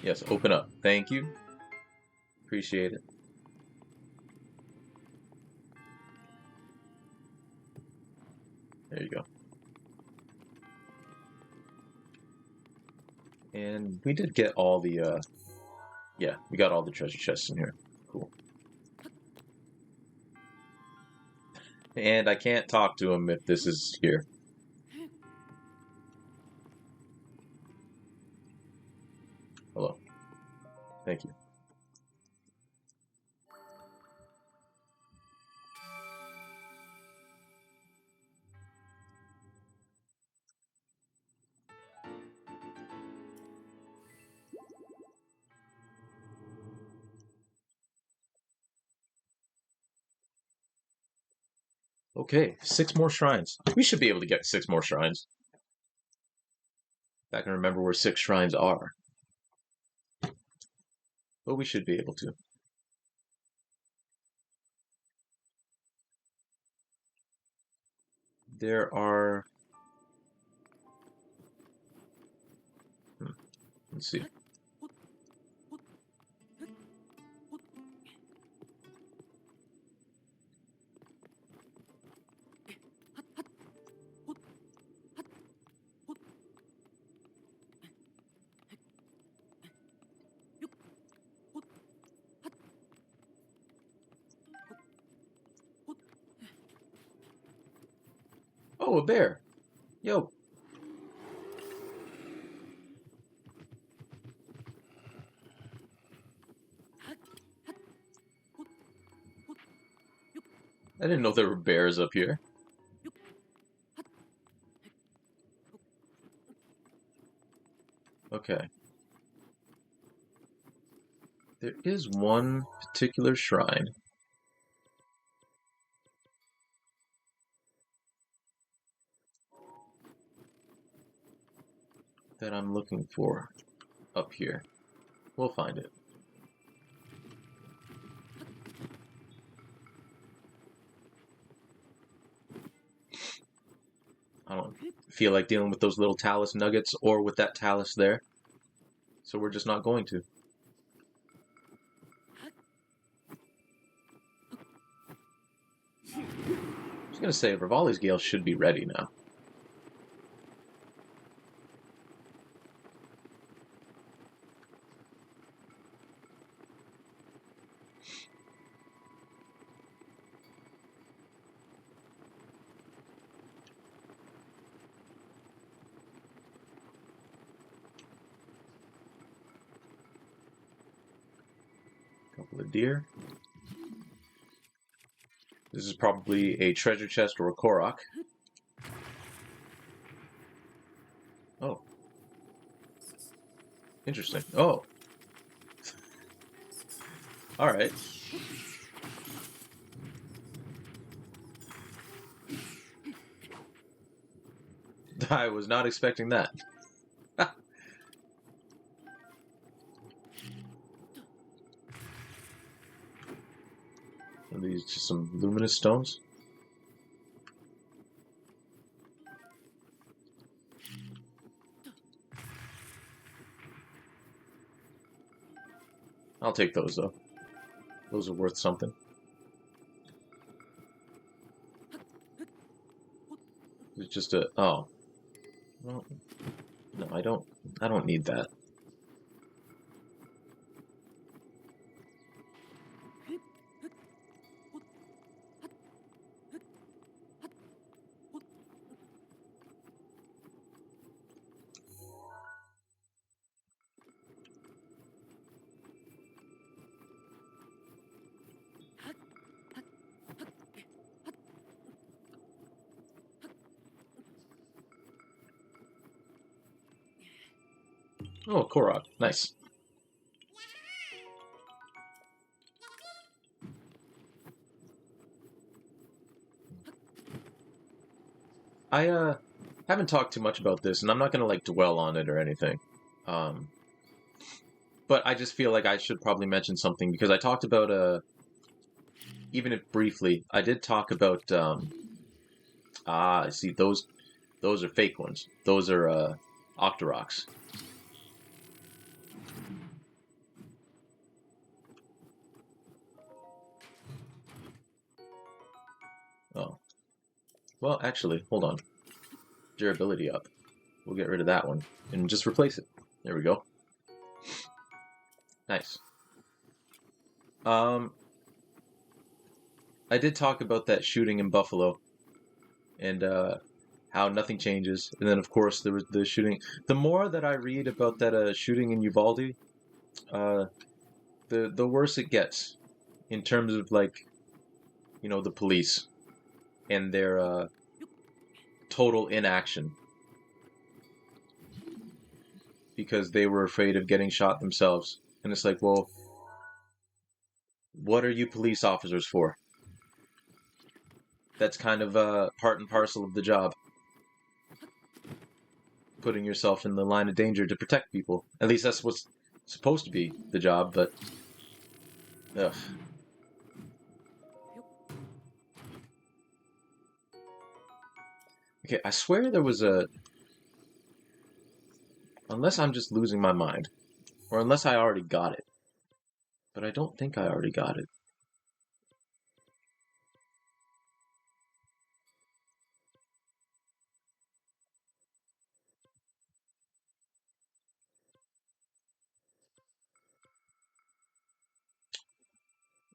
Yes, open up. Thank you. Appreciate it. There you go. And we did get all the, yeah, we got all the treasure chests in here. Cool. And I can't talk to him if this is here. Hello. Thank you. Okay, 6 more shrines. We should be able to get 6 more shrines. If I can remember where 6 shrines are. But we should be able to. There are... Let's see. Oh, a bear. Yo. I didn't know there were bears up here. Okay. There is one particular shrine that I'm looking for up here. We'll find it. I don't feel like dealing with those little talus nuggets or with that talus there. So we're just not going to. I was going to say, Rivali's Gale should be ready now. Couple of deer. This is probably a treasure chest or a Korok. Oh. Interesting. Oh. Alright. I was not expecting that. Are these just some luminous stones? I'll take those, though. Those are worth something. It's just a... Oh. Well, no, I don't need that. Oh, Korok. Nice. I haven't talked too much about this, and I'm not gonna like dwell on it or anything. Um, but I just feel like I should probably mention something because I talked about even if briefly, I did talk about I see those are fake ones. Those are Octoroks. Oh. Well, actually, hold on. Durability up. We'll get rid of that one and just replace it. There we go. Nice. Um, I did talk about that shooting in Buffalo and how nothing changes. And then, of course, there was the shooting. The more that I read about that shooting in Uvalde, uh, the worse it gets in terms of like the police and their total inaction because they were afraid of getting shot themselves. And it's like, well, what are you police officers for? That's kind of part and parcel of the job. Putting yourself in the line of danger to protect people. At least that's what's supposed to be the job, but ugh. Okay, I swear there was a... Unless I'm just losing my mind. Or unless I already got it. But I don't think I already got it.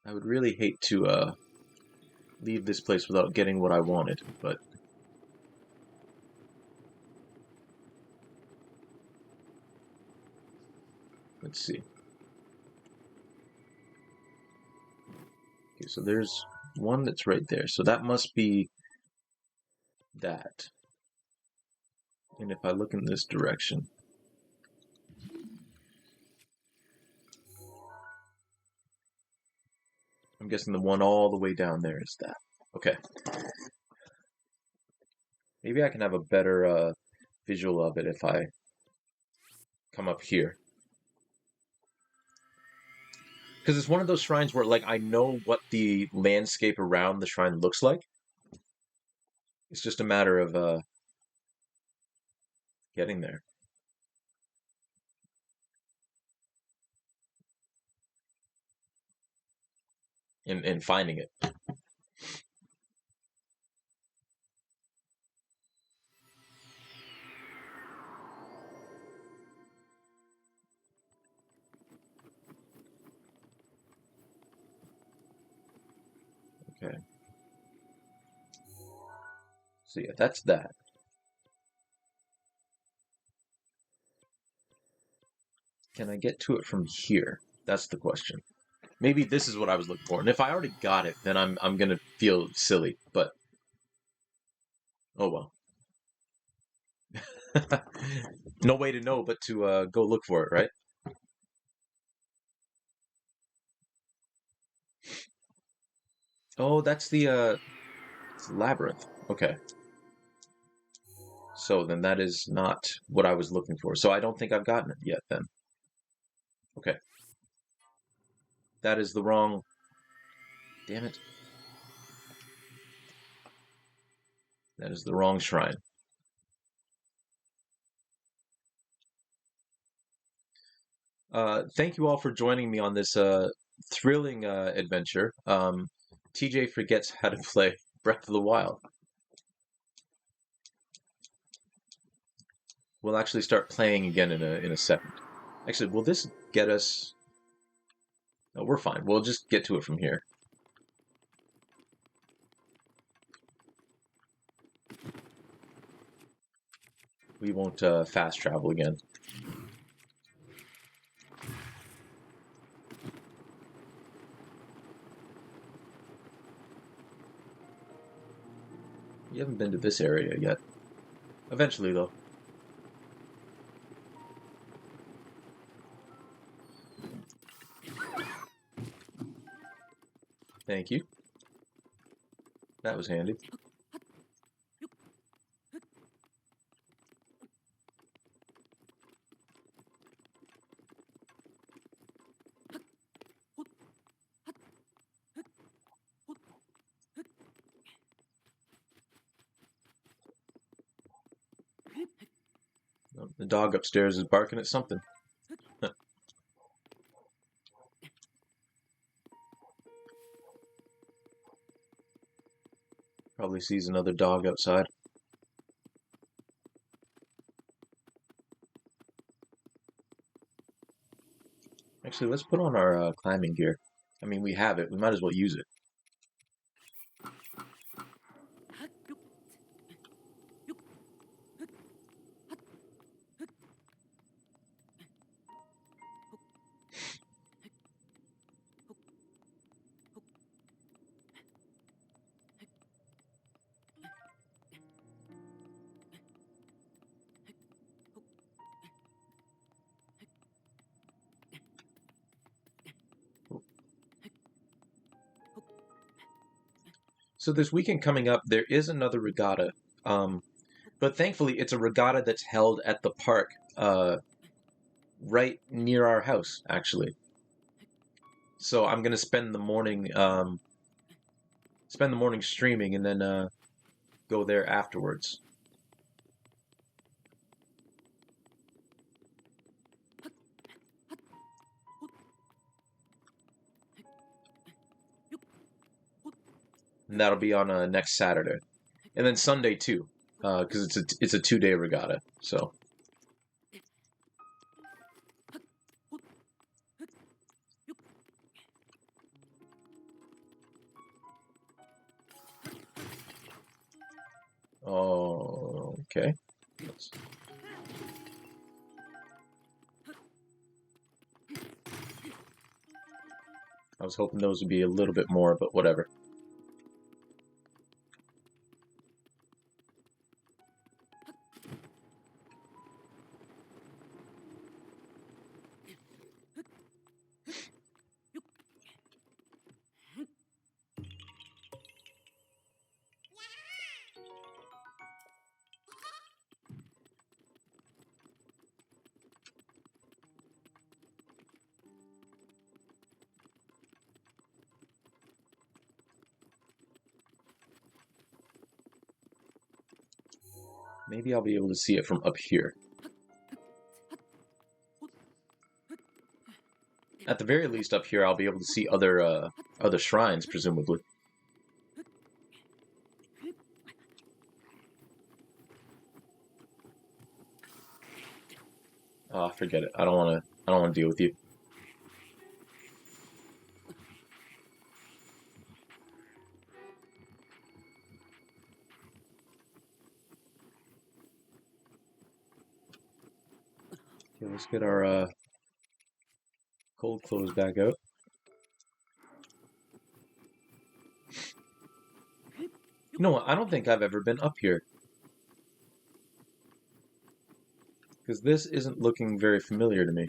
I would really hate to leave this place without getting what I wanted, but... Let's see. Okay, so there's one that's right there. So that must be that. And if I look in this direction... I'm guessing the one all the way down there is that. Okay. Maybe I can have a better visual of it if I come up here. Because it's one of those shrines where, like, I know what the landscape around the shrine looks like. It's just a matter of getting there and finding it. Okay. So yeah, that's that. Can I get to it from here? That's the question. Maybe this is what I was looking for. And if I already got it, then I'm gonna feel silly. But oh well. No way to know but to go look for it, right? Oh, that's the labyrinth. Okay. So then that is not what I was looking for. So I don't think I've gotten it yet then. Okay. That is the wrong... Damn it. That is the wrong shrine. Thank you all for joining me on this thrilling adventure. TJ forgets how to play Breath of the Wild. We'll actually start playing again in a second. Actually, will this get us... No, we're fine. We'll just get to it from here. We won't fast travel again. You haven't been to this area yet. Eventually, though. Thank you. That was handy. dog upstairs is barking at something. Probably sees another dog outside. Actually, let's put on our climbing gear. I mean, we have it. We might as well use it. So this weekend coming up, there is another regatta. But thankfully, it's a regatta that's held at the park, right near our house, actually. So I'm gonna spend the morning streaming, and then go there afterwards. And that'll be on next Saturday, and then Sunday too, because it's a 2-day regatta. So. Oh, okay. I was hoping those would be a little bit more, but whatever. Maybe I'll be able to see it from up here. At the very least, up here, I'll be able to see other shrines, presumably. Forget it. I don't want to deal with you. Okay, let's get our cold clothes back out. You know what? I don't think I've ever been up here. Because this isn't looking very familiar to me.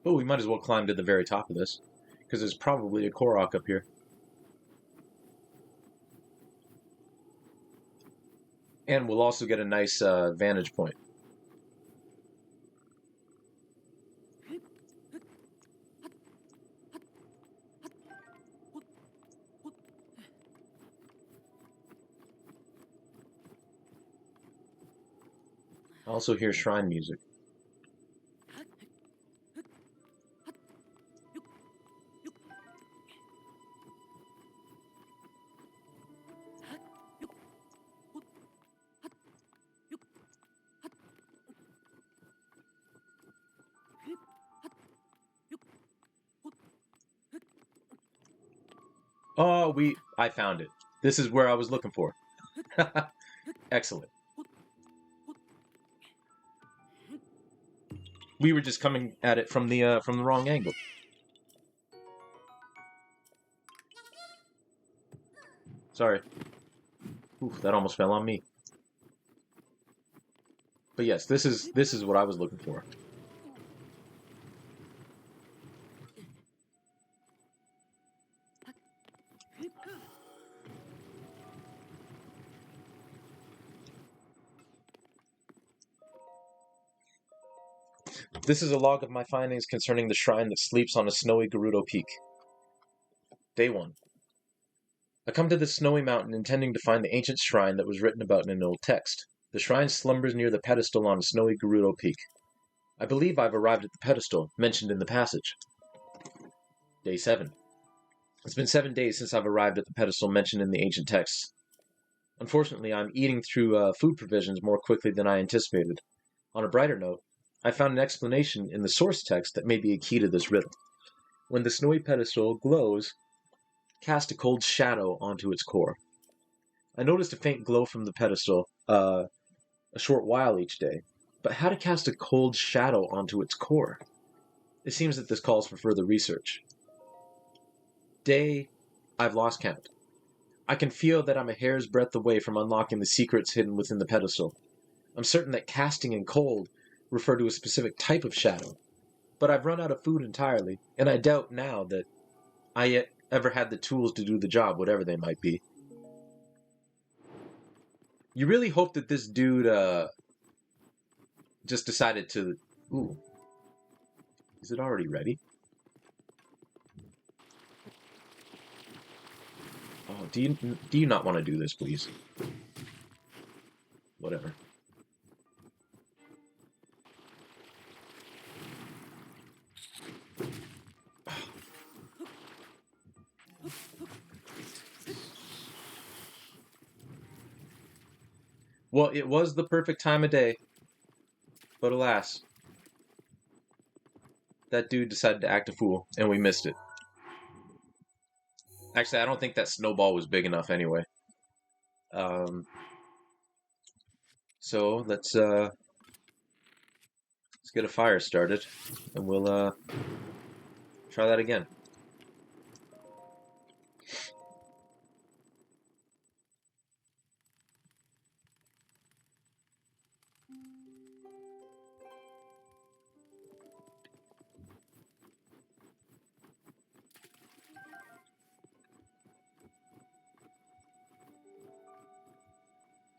Oh, we might as well climb to the very top of this. Because there's probably a Korok up here. And we'll also get a nice vantage point. I also hear shrine music. Oh, I found it. This is where I was looking for. Excellent. We were just coming at it from the wrong angle. Sorry. Oof, that almost fell on me. But yes, this is what I was looking for. This is a log of my findings concerning the shrine that sleeps on a snowy Gerudo peak. Day 1. I come to this snowy mountain intending to find the ancient shrine that was written about in an old text. The shrine slumbers near the pedestal on a snowy Gerudo peak. I believe I've arrived at the pedestal, mentioned in the passage. Day 7. It's been 7 days since I've arrived at the pedestal mentioned in the ancient texts. Unfortunately, I'm eating through food provisions more quickly than I anticipated. On a brighter note, I found an explanation in the source text that may be a key to this riddle. When the snowy pedestal glows, cast a cold shadow onto its core. I noticed a faint glow from the pedestal a short while each day, but how to cast a cold shadow onto its core? It seems that this calls for further research. Day, I've lost count. I can feel that I'm a hair's breadth away from unlocking the secrets hidden within the pedestal. I'm certain that casting and cold refer to a specific type of shadow, but I've run out of food entirely, and I doubt now that I yet ever had the tools to do the job, whatever they might be. You really hope that this dude just decided to... Ooh. Is it already ready? Oh, do you not want to do this, please? Whatever. Well, it was the perfect time of day, but alas, that dude decided to act a fool, and we missed it. Actually, I don't think that snowball was big enough anyway. So let's get a fire started, and we'll try that again.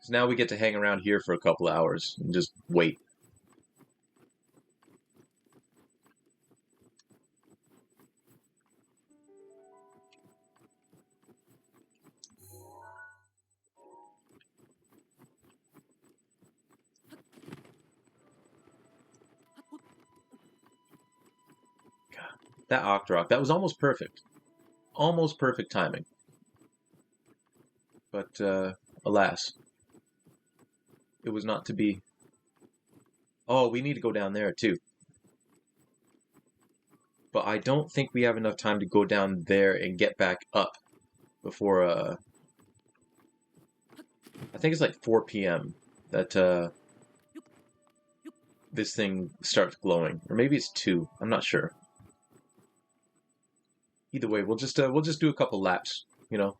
So now we get to hang around here for a couple hours and just wait. God, that Octorok, that was almost perfect. Almost perfect timing. But, alas, it was not to be. Oh, we need to go down there, too. But I don't think we have enough time to go down there and get back up before, I think it's like 4 p.m. that, this thing starts glowing. Or maybe it's 2. I'm not sure. Either way, we'll just do a couple laps, you know?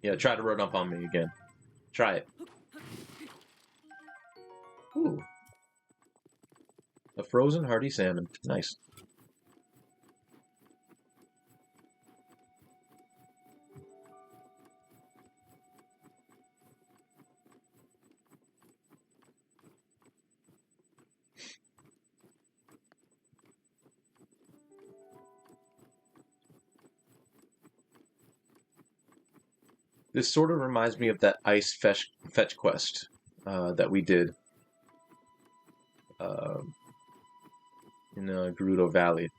Yeah, try to run up on me again. Try it. Ooh. A frozen hearty salmon. Nice. This sort of reminds me of that ice fetch quest that we did uh, in Gerudo Valley.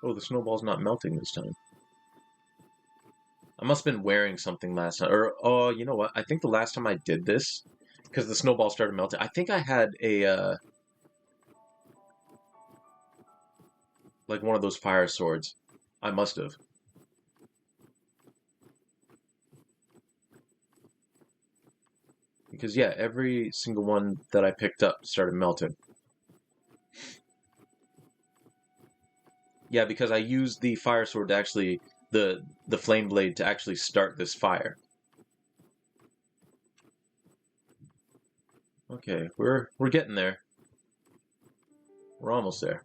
Oh, the snowball's not melting this time. I must have been wearing something last time. Or, oh, you know what? I think the last time I did this, because the snowball started melting, I think I had a, like one of those fire swords. I must have. Because, yeah, every single one that I picked up started melting. Yeah, because I used the fire sword to actually the flame blade to actually start this fire. Okay, we're getting there. We're almost there.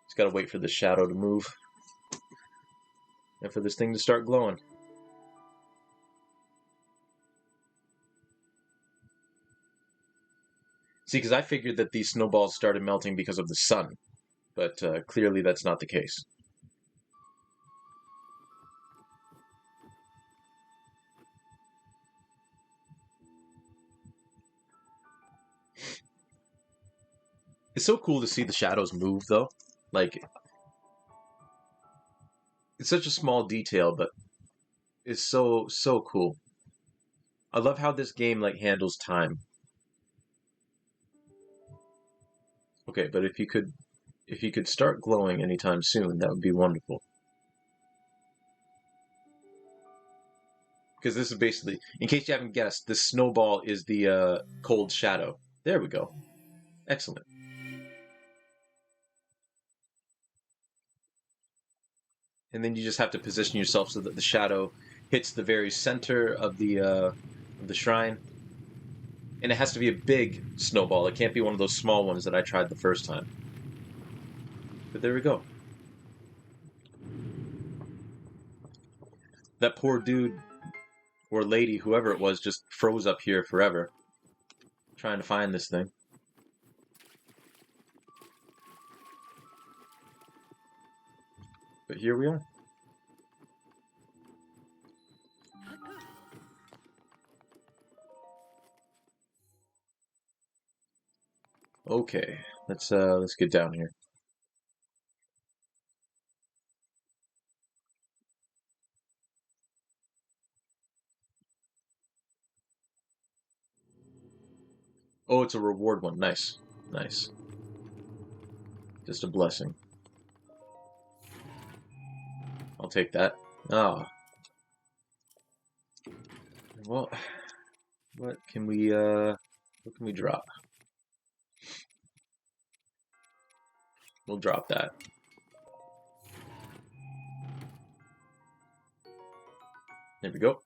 Just gotta wait for the shadow to move and for this thing to start glowing. See, because I figured that these snowballs started melting because of the sun, but clearly that's not the case. It's so cool to see the shadows move, though. Like, it's such a small detail, but it's so cool. I love how this game like handles time. Okay, but if you could start glowing anytime soon, that would be wonderful. Because this is basically, in case you haven't guessed, this snowball is the cold shadow. There we go. Excellent. And then you just have to position yourself so that the shadow hits the very center of the shrine. And it has to be a big snowball. It can't be one of those small ones that I tried the first time. But there we go. That poor dude or lady, whoever it was, just froze up here forever trying to find this thing. But here we are. Okay, let's get down here. Oh, it's a reward one. Nice. Nice. Just a blessing. I'll take that. Ah. Well, what can we drop? We'll drop that. There we go.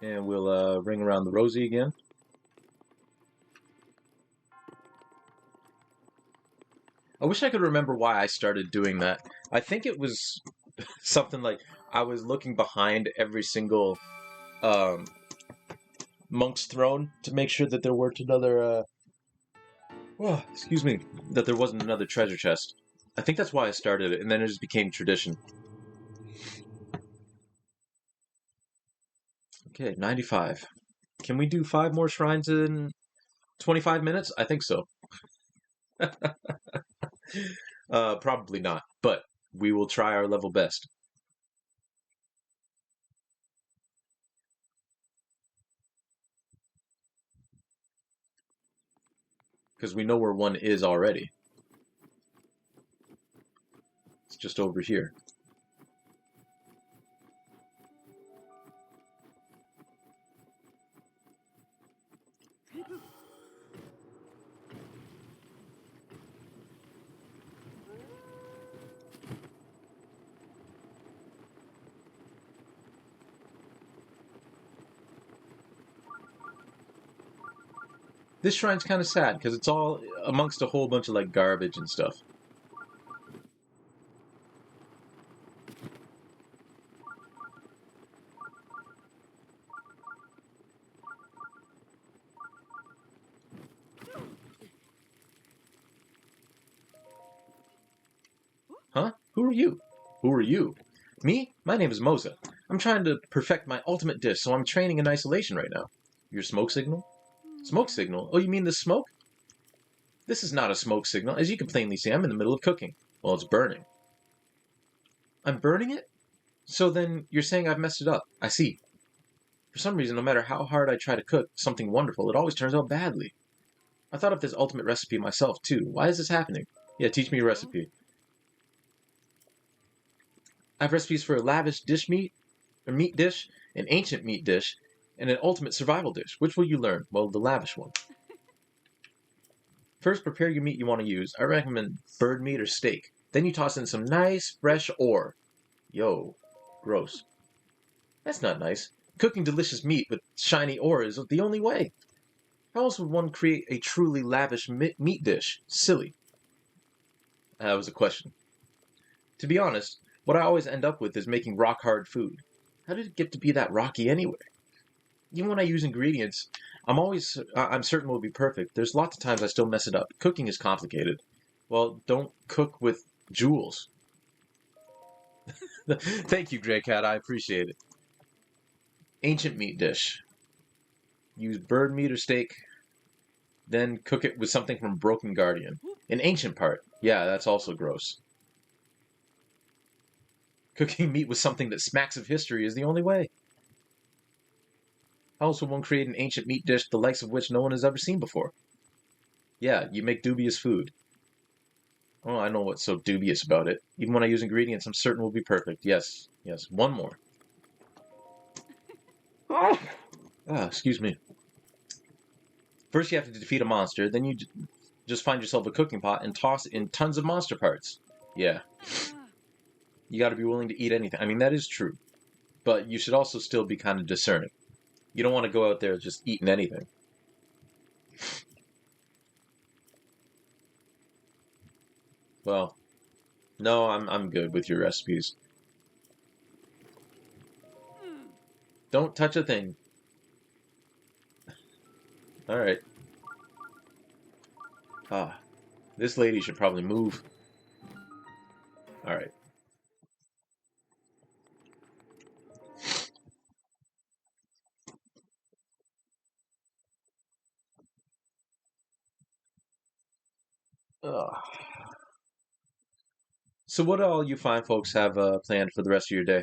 And we'll ring around the rosy again. I wish I could remember why I started doing that. I think it was something like I was looking behind every single um, monk's throne to make sure that there weren't another. Oh, excuse me, that there wasn't another treasure chest. I think that's why I started it, and then it just became tradition. Okay, 95. Can we do 5 more shrines in 25 minutes? I think so. Probably not, but we will try our level best. Because we know where one is already. It's just over here. This shrine's kind of sad because it's all amongst a whole bunch of like garbage and stuff. Huh? Who are you? Who are you? Me? My name is Moza. I'm trying to perfect my ultimate dish, so I'm training in isolation right now. Your smoke signal? Smoke signal? Oh, you mean the smoke? This is not a smoke signal. As you can plainly see, I'm in the middle of cooking. Well, it's burning. I'm burning it? So then you're saying I've messed it up. I see. For some reason, no matter how hard I try to cook something wonderful, it always turns out badly. I thought of this ultimate recipe myself, too. Why is this happening? Yeah, teach me a recipe. I have recipes for a lavish meat dish, an ancient meat dish, and an ultimate survival dish. Which will you learn? Well, the lavish one. First, prepare your meat you want to use. I recommend bird meat or steak. Then you toss in some nice, fresh ore. Yo, gross. That's not nice. Cooking delicious meat with shiny ore is the only way. How else would one create a truly lavish meat dish? Silly. That was a question. To be honest, what I always end up with is making rock-hard food. How did it get to be that rocky anyway? Even when I use ingredients, I'm certain will be perfect. There's lots of times I still mess it up. Cooking is complicated. Well, don't cook with jewels. Thank you, Grey Cat. I appreciate it. Ancient meat dish. Use bird meat or steak, then cook it with something from Broken Guardian. An ancient part. Yeah, that's also gross. Cooking meat with something that smacks of history is the only way. How else would one create an ancient meat dish the likes of which no one has ever seen before? Yeah, you make dubious food. Oh, I know what's so dubious about it. Even when I use ingredients, I'm certain will be perfect. Yes, yes. One more. Excuse me. First, you have to defeat a monster. Then you just find yourself a cooking pot and toss in tons of monster parts. Yeah. You got to be willing to eat anything. I mean, that is true. But you should also still be kind of discerning. You don't want to go out there just eating anything. Well, no, I'm good with your recipes. Don't touch a thing. Alright. This lady should probably move. Alright. So what all you fine folks have planned for the rest of your day?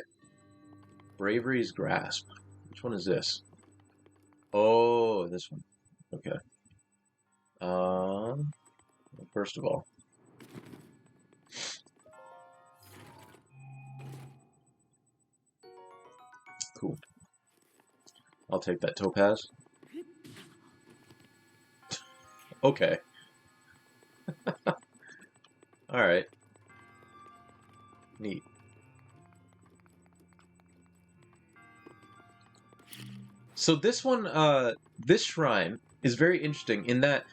Bravery's Grasp. Which one is this? Oh, this one. Okay. First of all. Cool. I'll take that topaz. Okay. Alright. Neat. So this one, this shrine is very interesting in that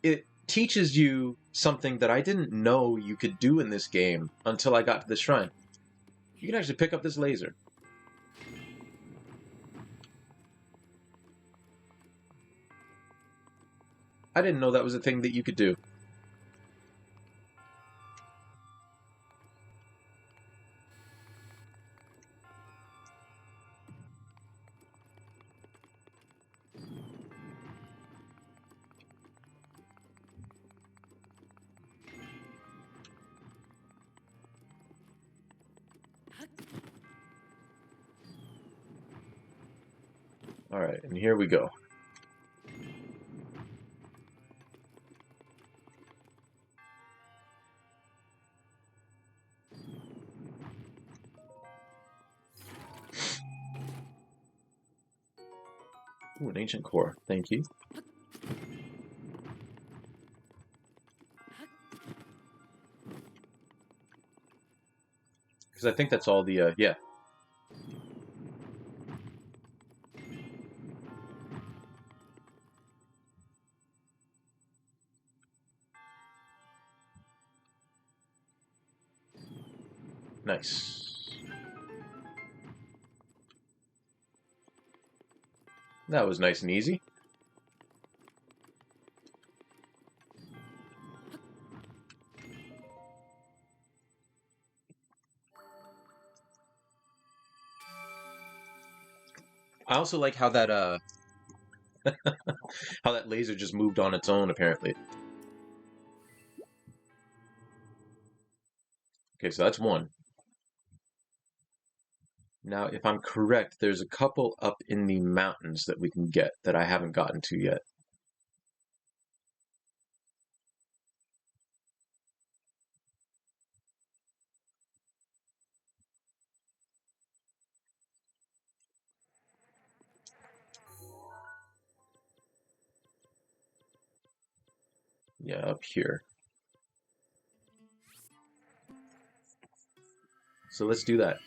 it teaches you something that I didn't know you could do in this game until I got to this shrine. You can actually pick up this laser. I didn't know that was a thing that you could do. Alright, and here we go. Ooh, an ancient core. Thank you. Because I think that's all the, yeah. Nice. That was nice and easy. I also like how that, how that laser just moved on its own, apparently. Okay, so that's one. Now, if I'm correct, there's a couple up in the mountains that we can get that I haven't gotten to yet. Yeah, up here. So let's do that.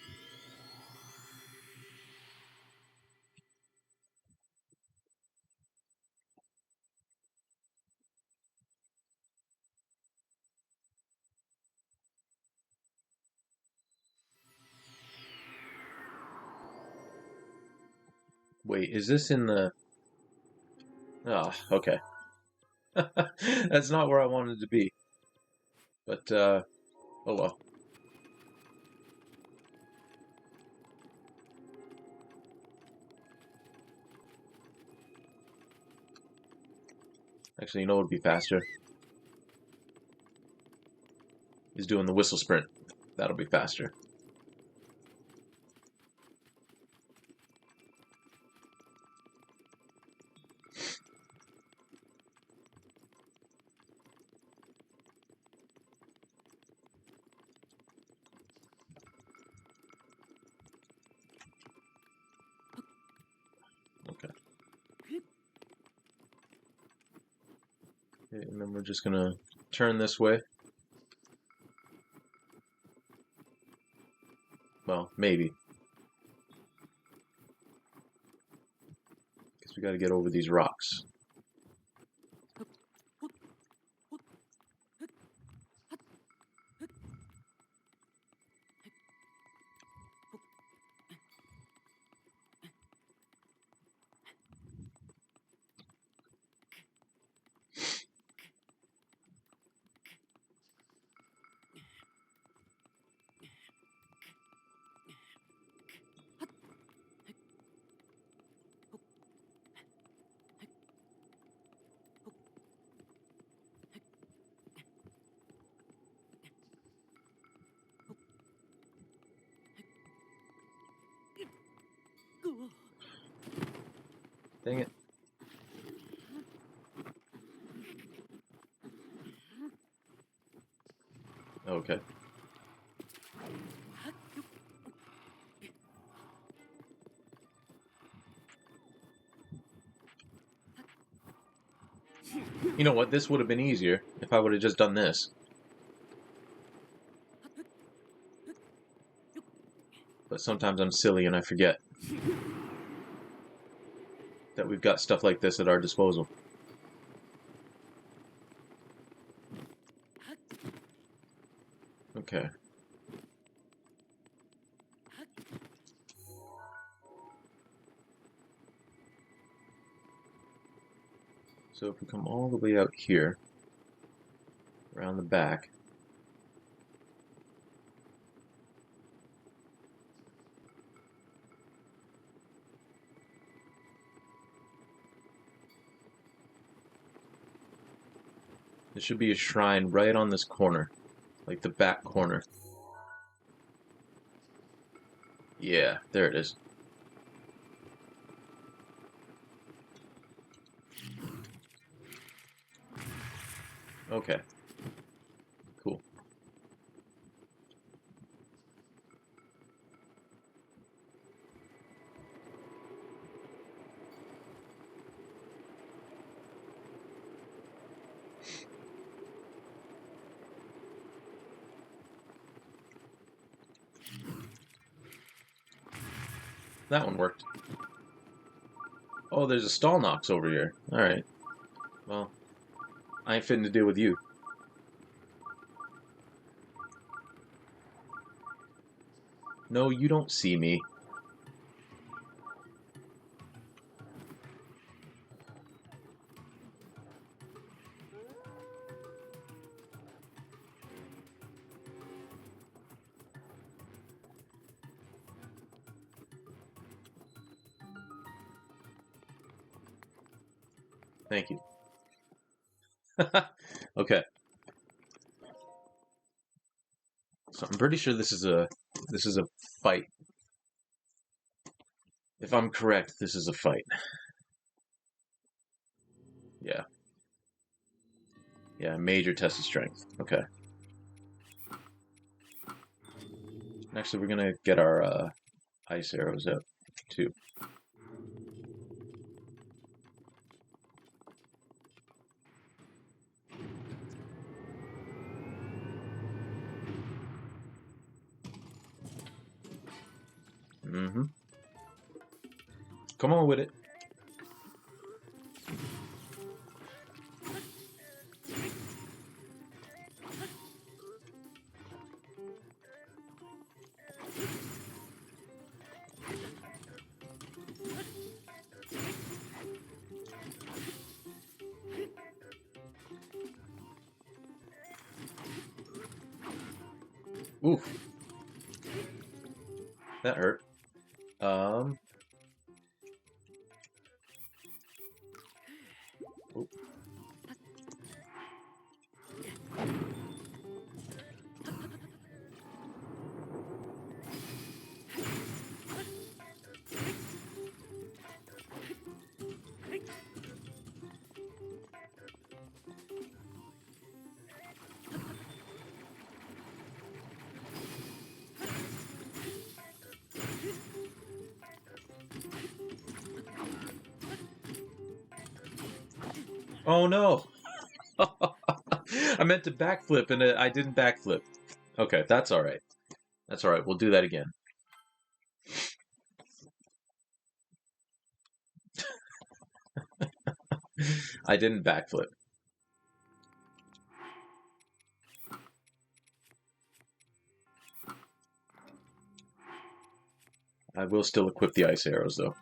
Wait, is this in the... Oh, okay. That's not where I wanted to be. But, oh well. Actually, you know what would be faster? Is doing the whistle sprint. That'll be faster. Okay. Okay, and then we're just gonna turn this way. Well, maybe. Because we gotta get over these rocks. Dang it. Okay. You know what? This would have been easier if I would have just done this. But sometimes I'm silly and I forget that we've got stuff like this at our disposal. Okay. So if we come all the way out here, around the back, there should be a shrine right on this corner, like the back corner. Yeah, there it is. Okay. Cool. That one worked. Oh, there's a stall knocks over here. Alright. Well, I ain't fitting to deal with you. No, you don't see me. Thank you. Okay. So I'm pretty sure this is a fight. If I'm correct, this is a fight. Yeah. Yeah, major test of strength. Okay. Actually, we're gonna get our ice arrows out too. Come on with it. Oof. That hurt. Um. Oop. Oh no! I meant to backflip and I didn't backflip. Okay, that's all right. That's all right. We'll do that again. I didn't backflip. I will still equip the ice arrows though.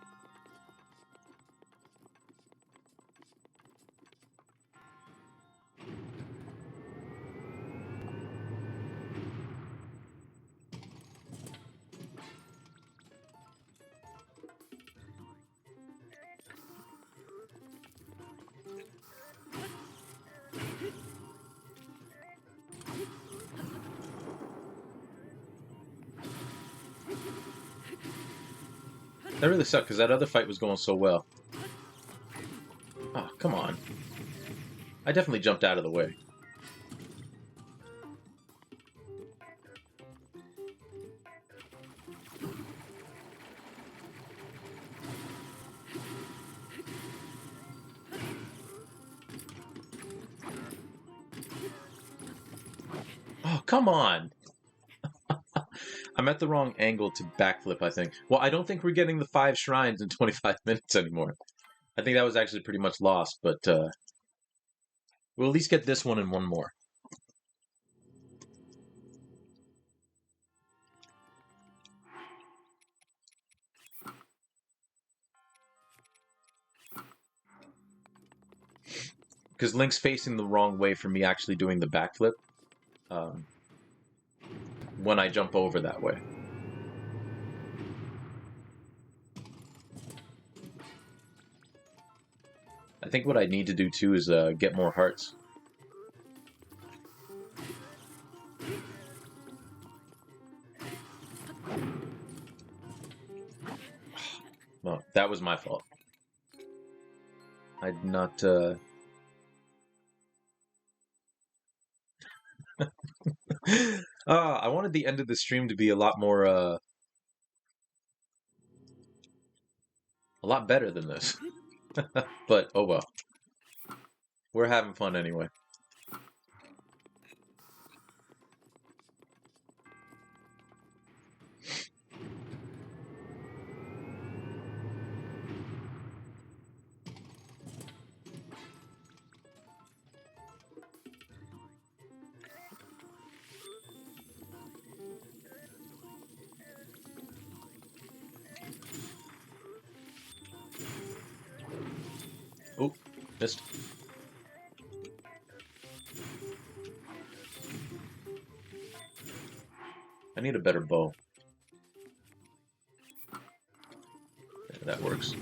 That really sucked because that other fight was going so well. Oh, come on. I definitely jumped out of the way. Oh, come on. I'm at the wrong angle to backflip, I think. Well, I don't think we're getting the 5 shrines in 25 minutes anymore. I think that was actually pretty much lost, but we'll at least get this one and one more. Because Link's facing the wrong way for me actually doing the backflip when I jump over that way. I think what I need to do too is get more hearts. Well, that was my fault. I did not... I wanted the end of the stream to be a lot more... a lot better than this. But, oh well. We're having fun anyway. Oh, missed. I need a better bow. Yeah, that works.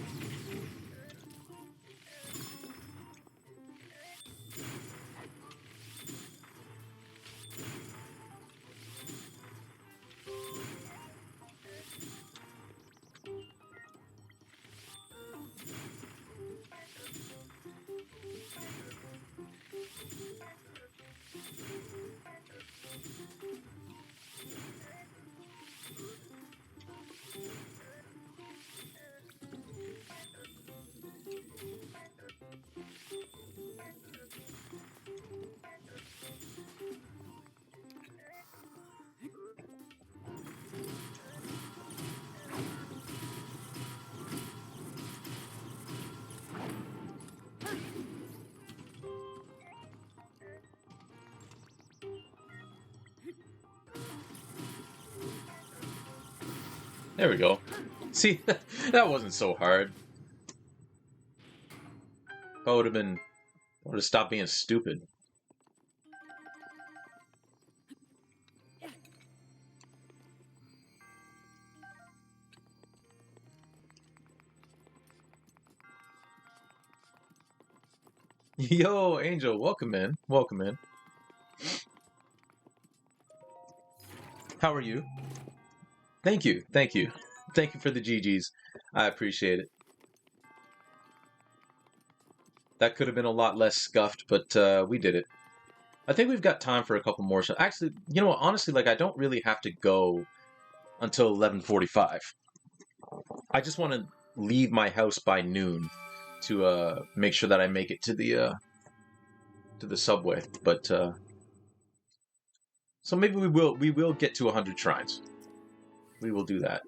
There we go. See, that wasn't so hard. If I would have stopped being stupid. Yo, Angel, welcome in. Welcome in. How are you? Thank you. Thank you. Thank you for the GGs. I appreciate it. That could have been a lot less scuffed, but we did it. I think we've got time for a couple more. Actually, you know what? Honestly, like I don't really have to go until 11:45. I just want to leave my house by noon to make sure that I make it to the subway. But so maybe we will get to 100 shrines. We will do that.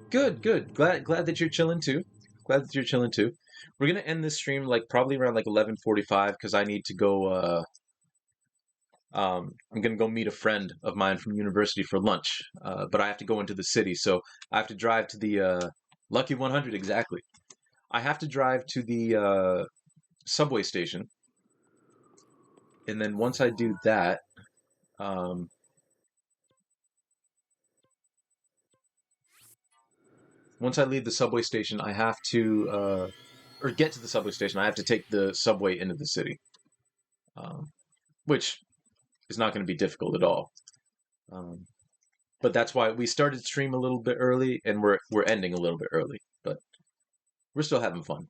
Good, good. Glad that you're chilling too. Glad that you're chilling too. We're gonna end this stream like probably around like 11:45 because I need to go. I'm gonna go meet a friend of mine from university for lunch, but I have to go into the city, so I have to drive to the Lucky 100 exactly. I have to drive to the subway station, and then once I do that, um, once I leave the subway station, I have to or get to the subway station. I have to take the subway into the city, which is not going to be difficult at all. Um, but that's why we started stream a little bit early, and we're ending a little bit early, but we're still having fun.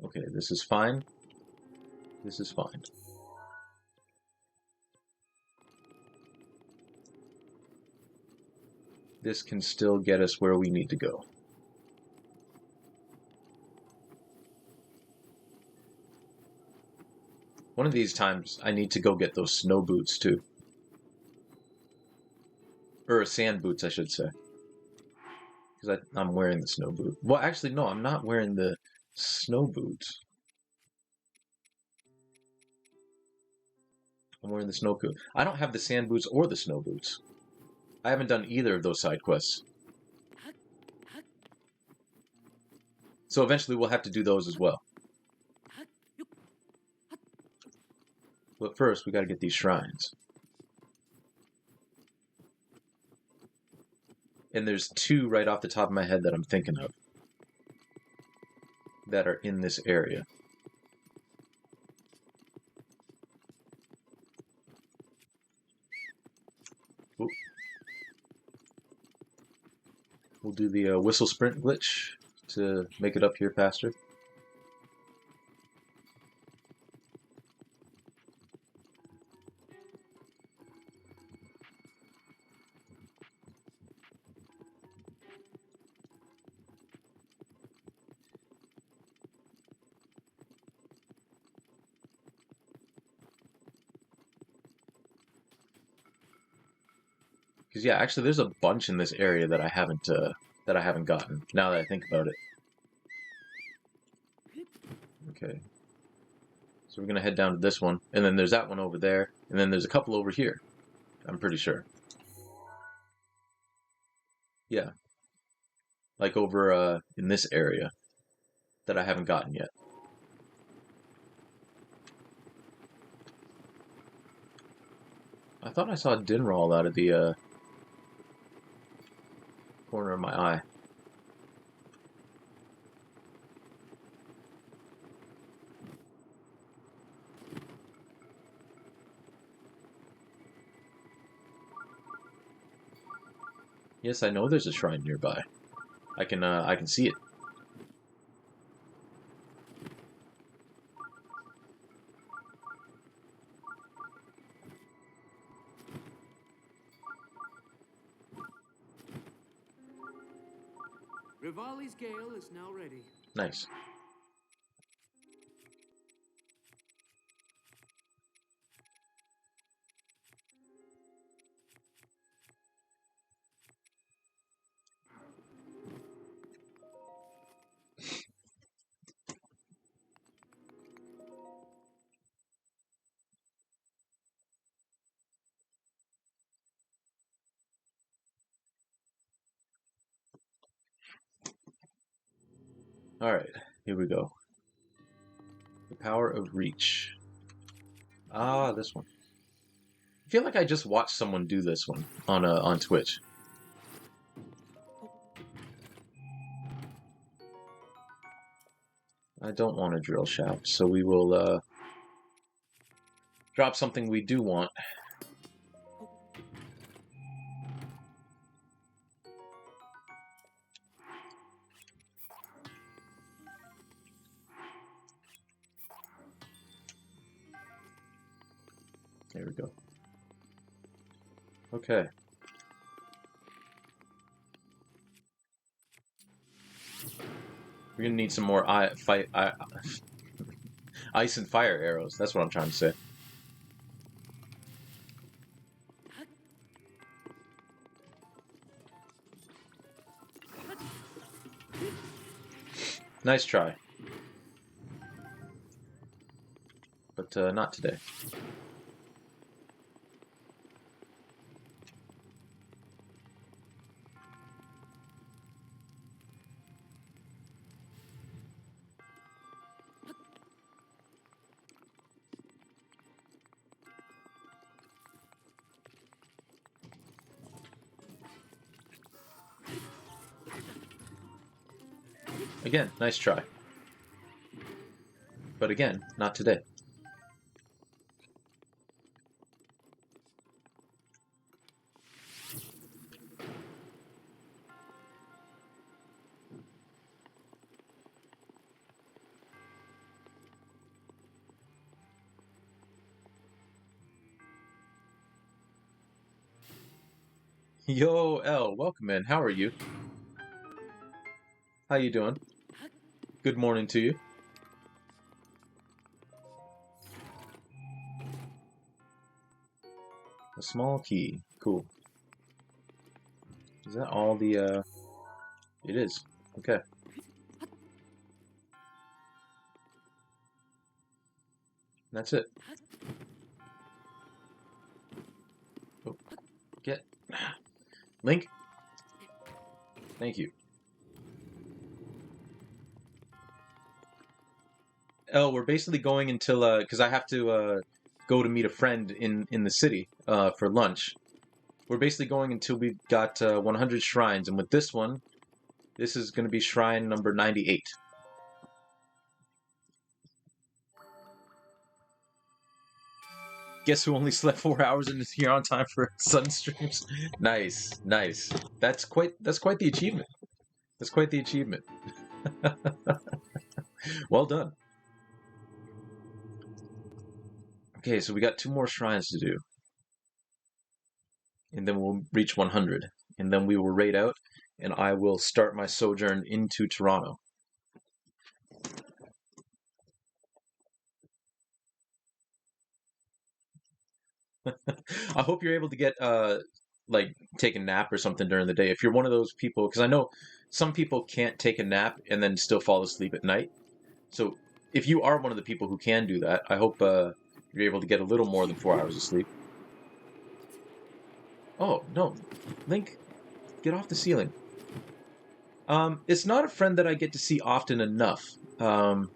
Okay, this is fine. This is fine. This can still get us where we need to go. One of these times, I need to go get those snow boots too. Or sand boots, I should say. Because I'm wearing the snow boot. Well, actually, no, I'm not wearing the snow boots. I'm wearing the snow boot. I don't have the sand boots or the snow boots. I haven't done either of those side quests. So eventually we'll have to do those as well. But first, we gotta get these shrines. And there's two right off the top of my head that I'm thinking of that are in this area. Ooh. We'll do the whistle sprint glitch to make it up here faster. Because yeah, actually, there's a bunch in this area that I haven't gotten. Now that I think about it. Okay. So we're gonna head down to this one, and then there's that one over there, and then there's a couple over here. I'm pretty sure. Yeah. Like over in this area that I haven't gotten yet. I thought I saw a Dinraal out of the corner of my eye. Yes, I know there's a shrine nearby. I can see it. Rivali's Gale is now ready. Nice. Alright, here we go. The power of reach. Ah, this one. I feel like I just watched someone do this one on Twitch. I don't want a drill shaft, so we will drop something we do want. There we go. Okay. We're gonna need some more ice and fire arrows. That's what I'm trying to say. Nice try. But not today. Again, nice try. But again, not today. Yo, L, welcome in. How are you? How you doing? Good morning to you. A small key. Cool. Is that all the, It is. Okay. That's it. Oh, get... Link? Thank you. Oh, we're basically going until, because I have to, go to meet a friend in the city, for lunch. We're basically going until we've got, 100 shrines, and with this one, this is going to be shrine number 98. Guess who only slept 4 hours and is here on time for sun streams? Nice, nice. That's quite the achievement. That's quite the achievement. Well done. Okay, so we got 2 more shrines to do. And then we'll reach 100. And then we will raid out, and I will start my sojourn into Toronto. I hope you're able to get like take a nap or something during the day. If you're one of those people, because I know some people can't take a nap and then still fall asleep at night. So if you are one of the people who can do that, I hope you're able to get a little more than 4 hours of sleep. Oh no, Link, get off the ceiling. It's not a friend that I get to see often enough. But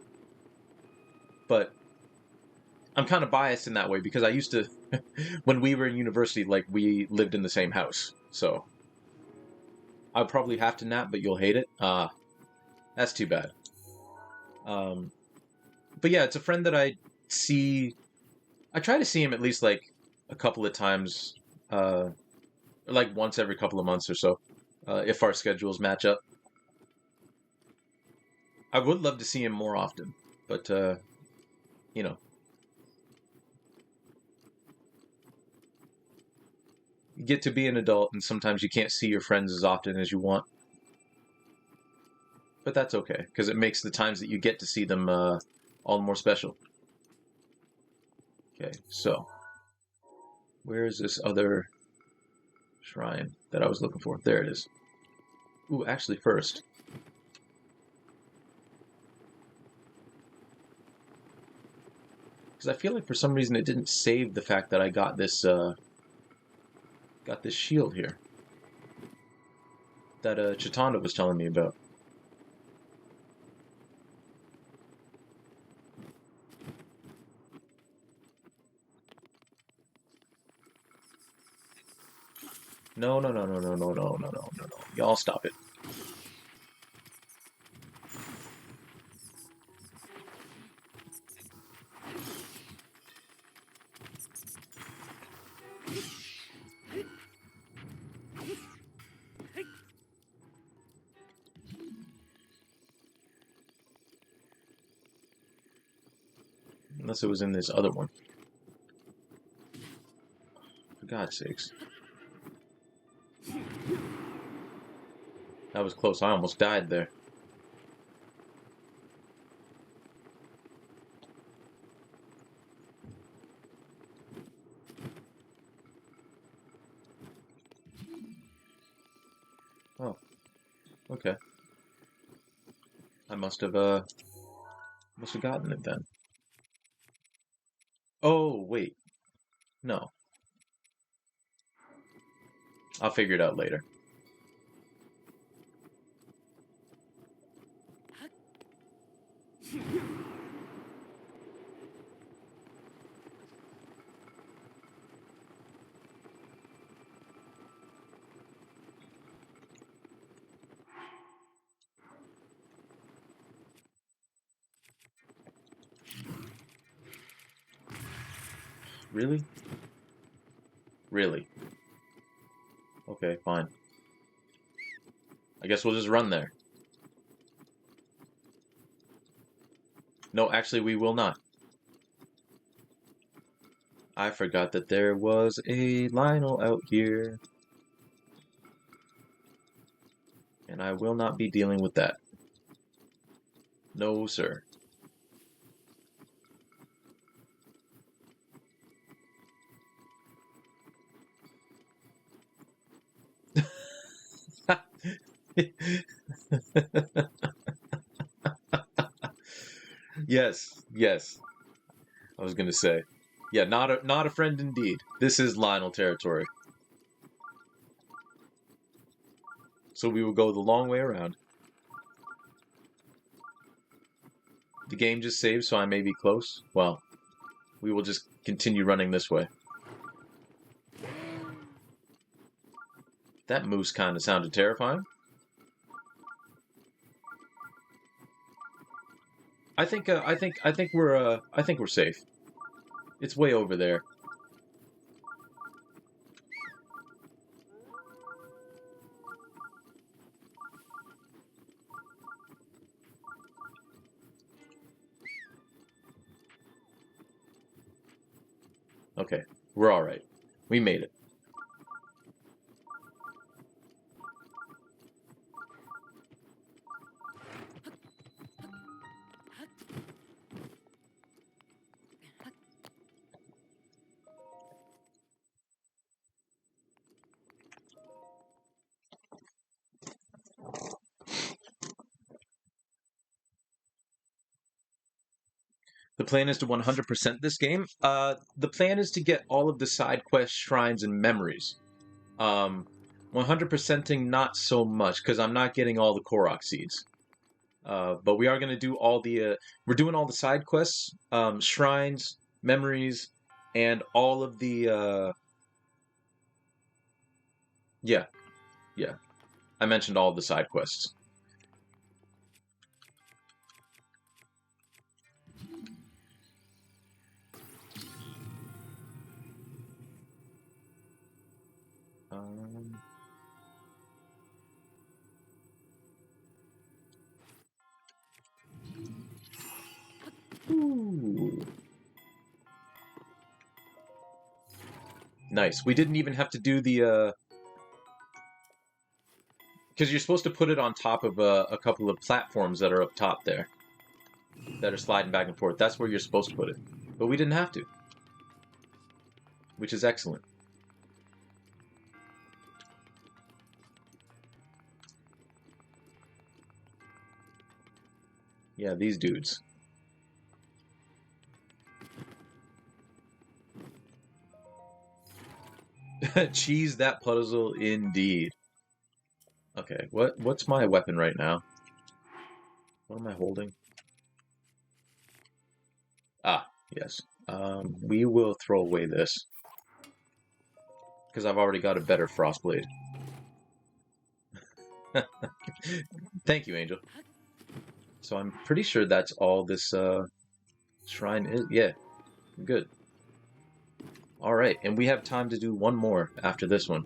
I'm kind of biased in that way because I used to, when we were in university, like we lived in the same house. So I'll probably have to nap, but you'll hate it. That's too bad. But yeah, it's a friend that I see. I try to see him at least like a couple of times, like once every couple of months or so, if our schedules match up. I would love to see him more often, but you know, you get to be an adult, and sometimes you can't see your friends as often as you want. But that's okay, because it makes the times that you get to see them all the more special. Okay, so where is this other shrine that I was looking for? There it is. Ooh, actually first. Because I feel like for some reason it didn't save the fact that I got this shield here that Chitanda was telling me about. No, no, no, no, no, no, no, no, no, no, no. Y'all stop it. Unless it was in this other one. For God's sakes. That was close. I almost died there. Oh, okay. I must have gotten it then. Oh, wait. No. I'll figure it out later. Really? Really? Okay, fine. I guess we'll just run there. No, actually, we will not. I forgot that there was a Lionel out here. And I will not be dealing with that. No, sir. Yes, yes. I was gonna say. Yeah, not a friend indeed. This is Lionel territory. So we will go the long way around. The game just saved, so I may be close. Well, we will just continue running this way. That moose kind of sounded terrifying. I think we're safe. It's way over there. Okay, we're all right. We made it. The plan is to 100% this game. The plan is to get all of the side quests, shrines, and memories. 100%ing not so much because I'm not getting all the Korok seeds. But we are going to do all the. We're doing all the side quests, shrines, memories, and all of the. Yeah, yeah. I mentioned all of the side quests. Um, ooh. Nice. We didn't even have to do the. Because you're supposed to put it on top of a couple of platforms that are up top there. That are sliding back and forth. That's where you're supposed to put it. But we didn't have to. Which is excellent. Yeah, these dudes. Cheese that puzzle indeed. Okay, what's my weapon right now? What am I holding? Ah, yes. We will throw away this. because I've already got a better frostblade. Thank you, Angel. So I'm pretty sure that's all this shrine is. Yeah, good. All right, and we have time to do one more after this one.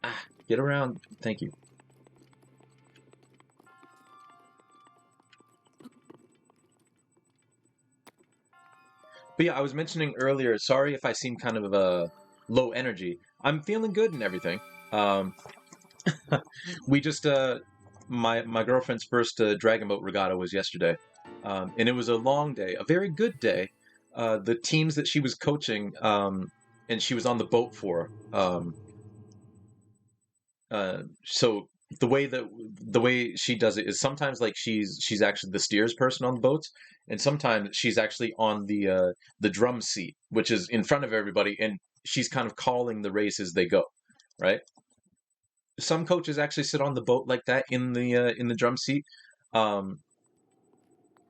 Ah, get around. Thank you. But yeah, I was mentioning earlier, sorry if I seem kind of low energy. I'm feeling good and everything. Um, we just my girlfriend's first dragon boat regatta was yesterday, and it was a long day, a very good day. The teams that she was coaching, and she was on the boat for. So the way she does it is sometimes like she's actually the steers person on the boats, and sometimes she's actually on the drum seat, which is in front of everybody, and she's kind of calling the race as they go, right? Some coaches actually sit on the boat like that in the drum seat, um,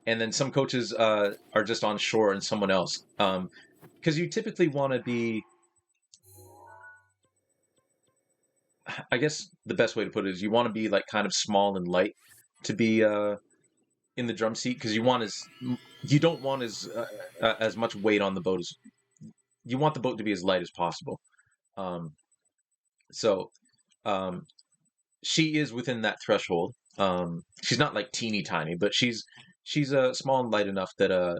and then some coaches are just on shore and someone else, because you typically want to be. I guess the best way to put it is you want to be like kind of small and light to be in the drum seat because you don't want as much weight on the boat as you want the boat to be as light as possible. Um, so um, she is within that threshold. She's not like teeny tiny, but she's small and light enough that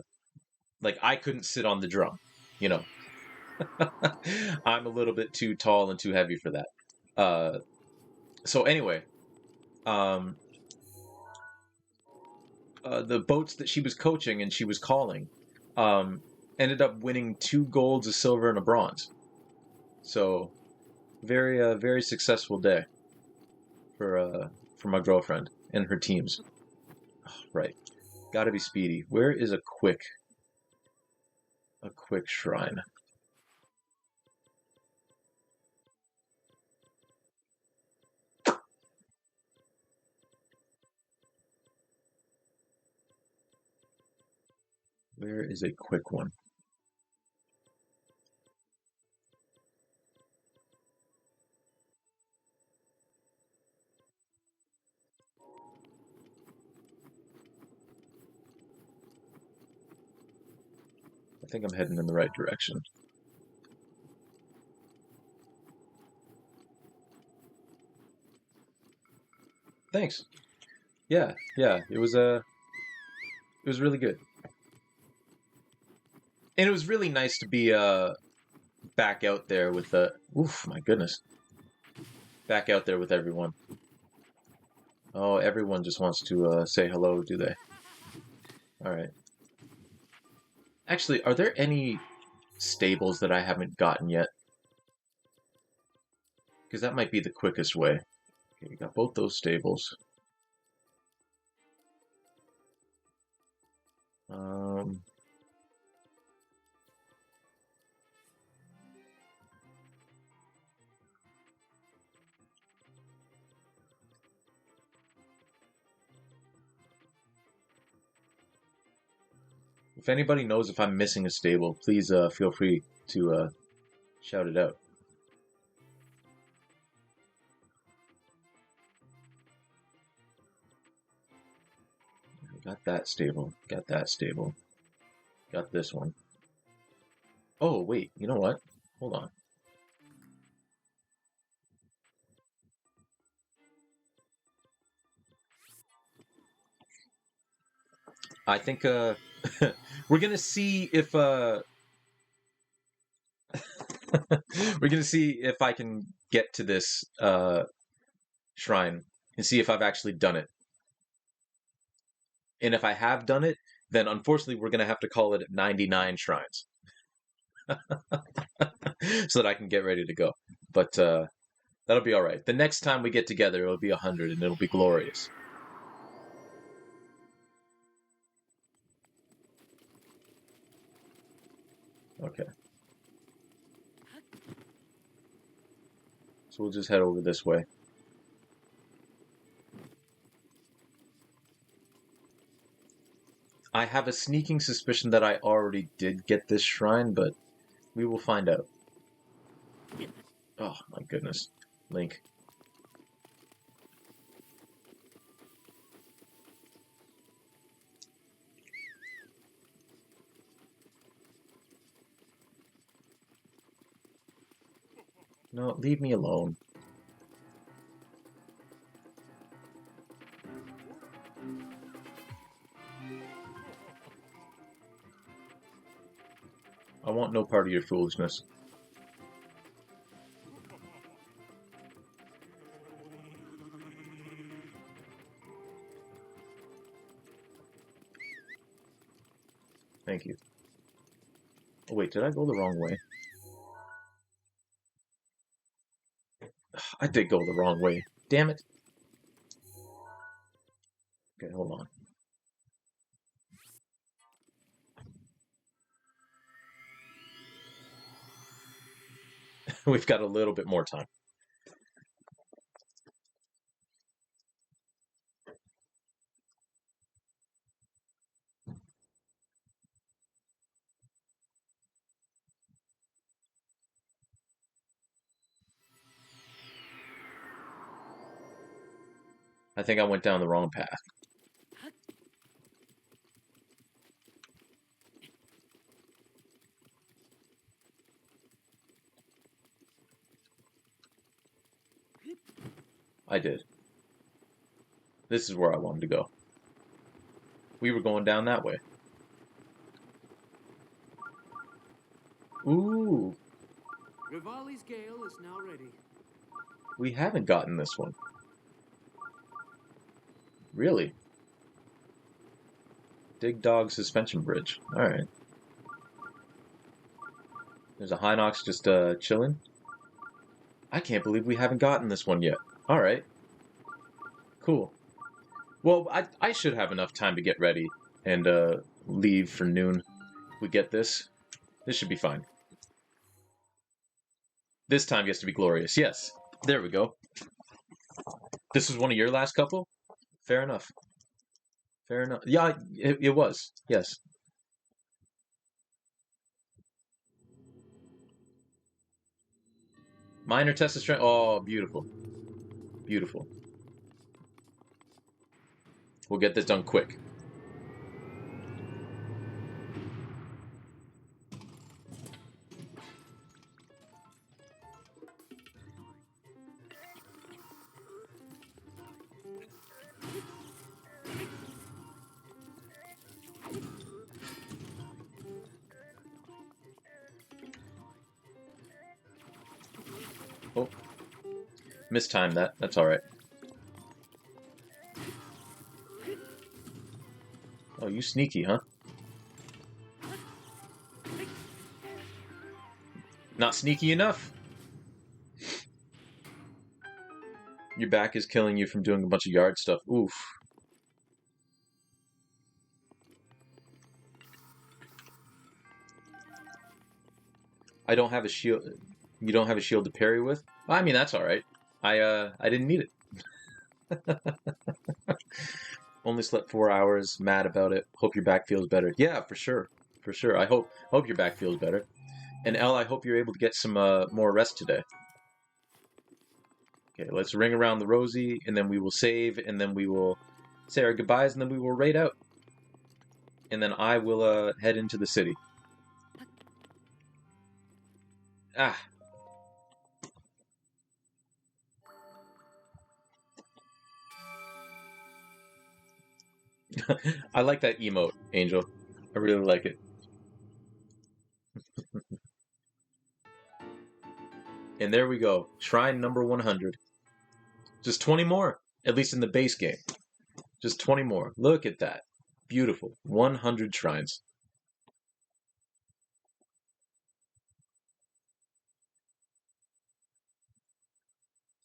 like I couldn't sit on the drum. You know, I'm a little bit too tall and too heavy for that. So anyway, um, the boats that she was coaching and she was calling um, ended up winning 2 golds, a silver, and a bronze. So very successful day for my girlfriend and her teams. Right, got to be speedy. Where is a quick shrine? Where is a quick one? I think I'm heading in the right direction. Thanks. Yeah. It was really good, and it was really nice to be back out there with the. Oof, my goodness. Back out there with everyone. Oh, everyone just wants to say hello, do they? All right. Actually, are there any stables that I haven't gotten yet? Because that might be the quickest way. Okay, we got both those stables. Um, if anybody knows if I'm missing a stable, please feel free to shout it out. Got that stable. Got that stable. Got this one. Oh, wait. You know what? Hold on. I think we're gonna see if we're gonna see if I can get to this shrine and see if I've actually done it. And if I have done it, then unfortunately we're gonna have to call it 99 shrines so that I can get ready to go. But that'll be all right. The next time we get together, it'll be 100 and it'll be glorious. Okay. So we'll just head over this way. I have a sneaking suspicion that I already did get this shrine, but we will find out. Oh my goodness. Link. No, leave me alone. I want no part of your foolishness. Thank you. Oh, wait, did I go the wrong way? I did go the wrong way. Damn it. Okay, hold on. We've got a little bit more time. I think I went down the wrong path. I did. This is where I wanted to go. We were going down that way. Ooh, Rivali's Gale is now ready. we haven't gotten this one. Really? Dig Dog Suspension Bridge. Alright. There's a Hinox just chilling. I can't believe we haven't gotten this one yet. Alright. Cool. Well, I should have enough time to get ready and leave for noon. We get this. This should be fine. This time gets to be glorious. Yes. There we go. This was one of your last couple? Fair enough. Fair enough. Yeah, it was. Yes. Minor test of strength. Oh, beautiful. Beautiful. We'll get this done quick. Oh. Mistimed that. That's alright. Oh, you sneaky, huh? Not sneaky enough. Your back is killing you from doing a bunch of yard stuff. Oof. I don't have a shield. You don't have a shield to parry with? I mean, that's alright. I didn't need it. Only slept 4 hours. Mad about it. Hope your back feels better. Yeah, for sure. For sure. I hope your back feels better. And Elle, I hope you're able to get some more rest today. Okay, let's ring around the rosy, and then we will save, and then we will say our goodbyes, and then we will raid out. And then I will head into the city. Ah. I like that emote, Angel. I really like it. And there we go. Shrine number 100. Just 20 more, at least in the base game. Just 20 more. Look at that. Beautiful. 100 shrines.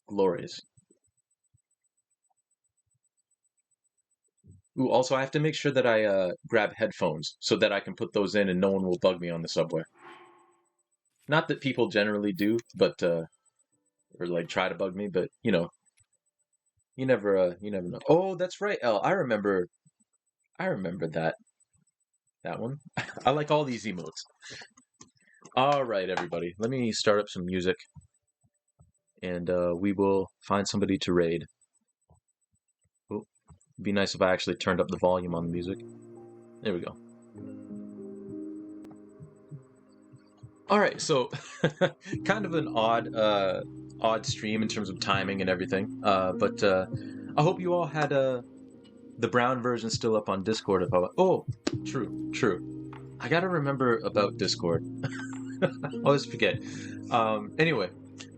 Glorious. Ooh, also, I have to make sure that I grab headphones so that I can put those in and no one will bug me on the subway. Not that people generally do, but or like try to bug me, but you never know. Oh, that's right, Elle. I remember that. That one. I like all these emotes. All right, everybody. Let me start up some music, and we will find somebody to raid. Oh, it'd be nice if I actually turned up the volume on the music. There we go. All right, so kind of an odd stream in terms of timing and everything. But I hope you all had the brown version still up on Discord. Oh, true. I gotta remember about Discord. I always forget. Anyway,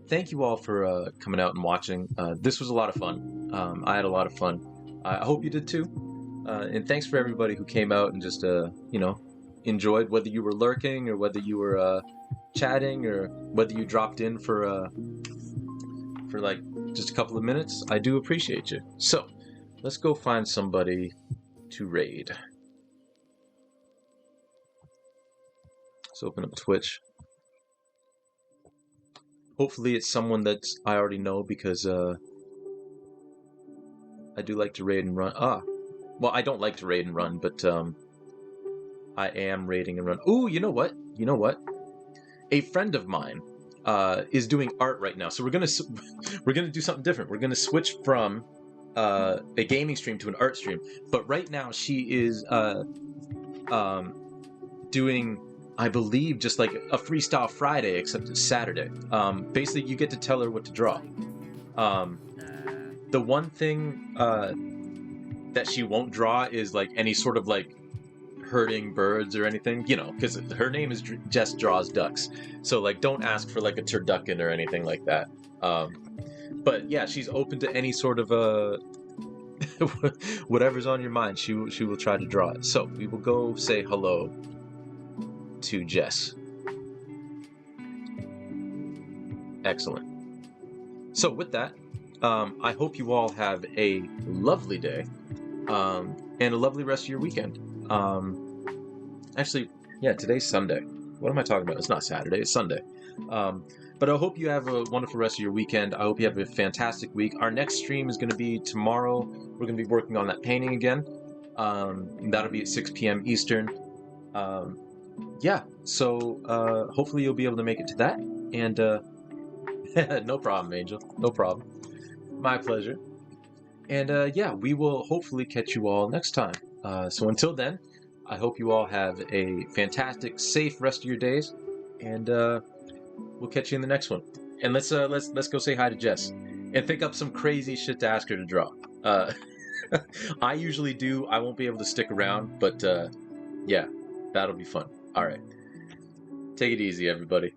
thank you all for coming out and watching. This was a lot of fun. I had a lot of fun. I hope you did too. And thanks for everybody who came out and just enjoyed, whether you were lurking or whether you were chatting or whether you dropped in for like just a couple of minutes. I do appreciate you. So let's go find somebody to raid. Let's open up Twitch. Hopefully it's someone that I already know, because I do like to raid and run. Well, I don't like to raid and run, but I am raiding and run. Ooh, you know what? A friend of mine is doing art right now, so we're gonna do something different. We're gonna switch from a gaming stream to an art stream. But right now she is doing, I believe, just like a Freestyle Friday, except it's Saturday. Basically, you get to tell her what to draw. The one thing that she won't draw is like any sort of like hurting birds or anything, because her name is Jess Draws Ducks. So like, don't ask for like a turducken or anything like that. But yeah, she's open to any sort of whatever's on your mind. She will try to draw it. So we will go say hello to Jess. Excellent. So with that, I hope you all have a lovely day and a lovely rest of your weekend. Actually, yeah, today's Sunday. What am I talking about? It's not Saturday, it's Sunday. But I hope you have a wonderful rest of your weekend. I hope you have a fantastic week. Our next stream is going to be tomorrow. We're going to be working on that painting again. That'll be at 6 p.m. Eastern. Yeah, so hopefully you'll be able to make it to that. And no problem, Angel. No problem. My pleasure. And yeah, we will hopefully catch you all next time. So until then, I hope you all have a fantastic, safe rest of your days, and we'll catch you in the next one. And let's go say hi to Jess and think up some crazy shit to ask her to draw. I usually do. I won't be able to stick around, but yeah, that'll be fun. All right, take it easy, everybody.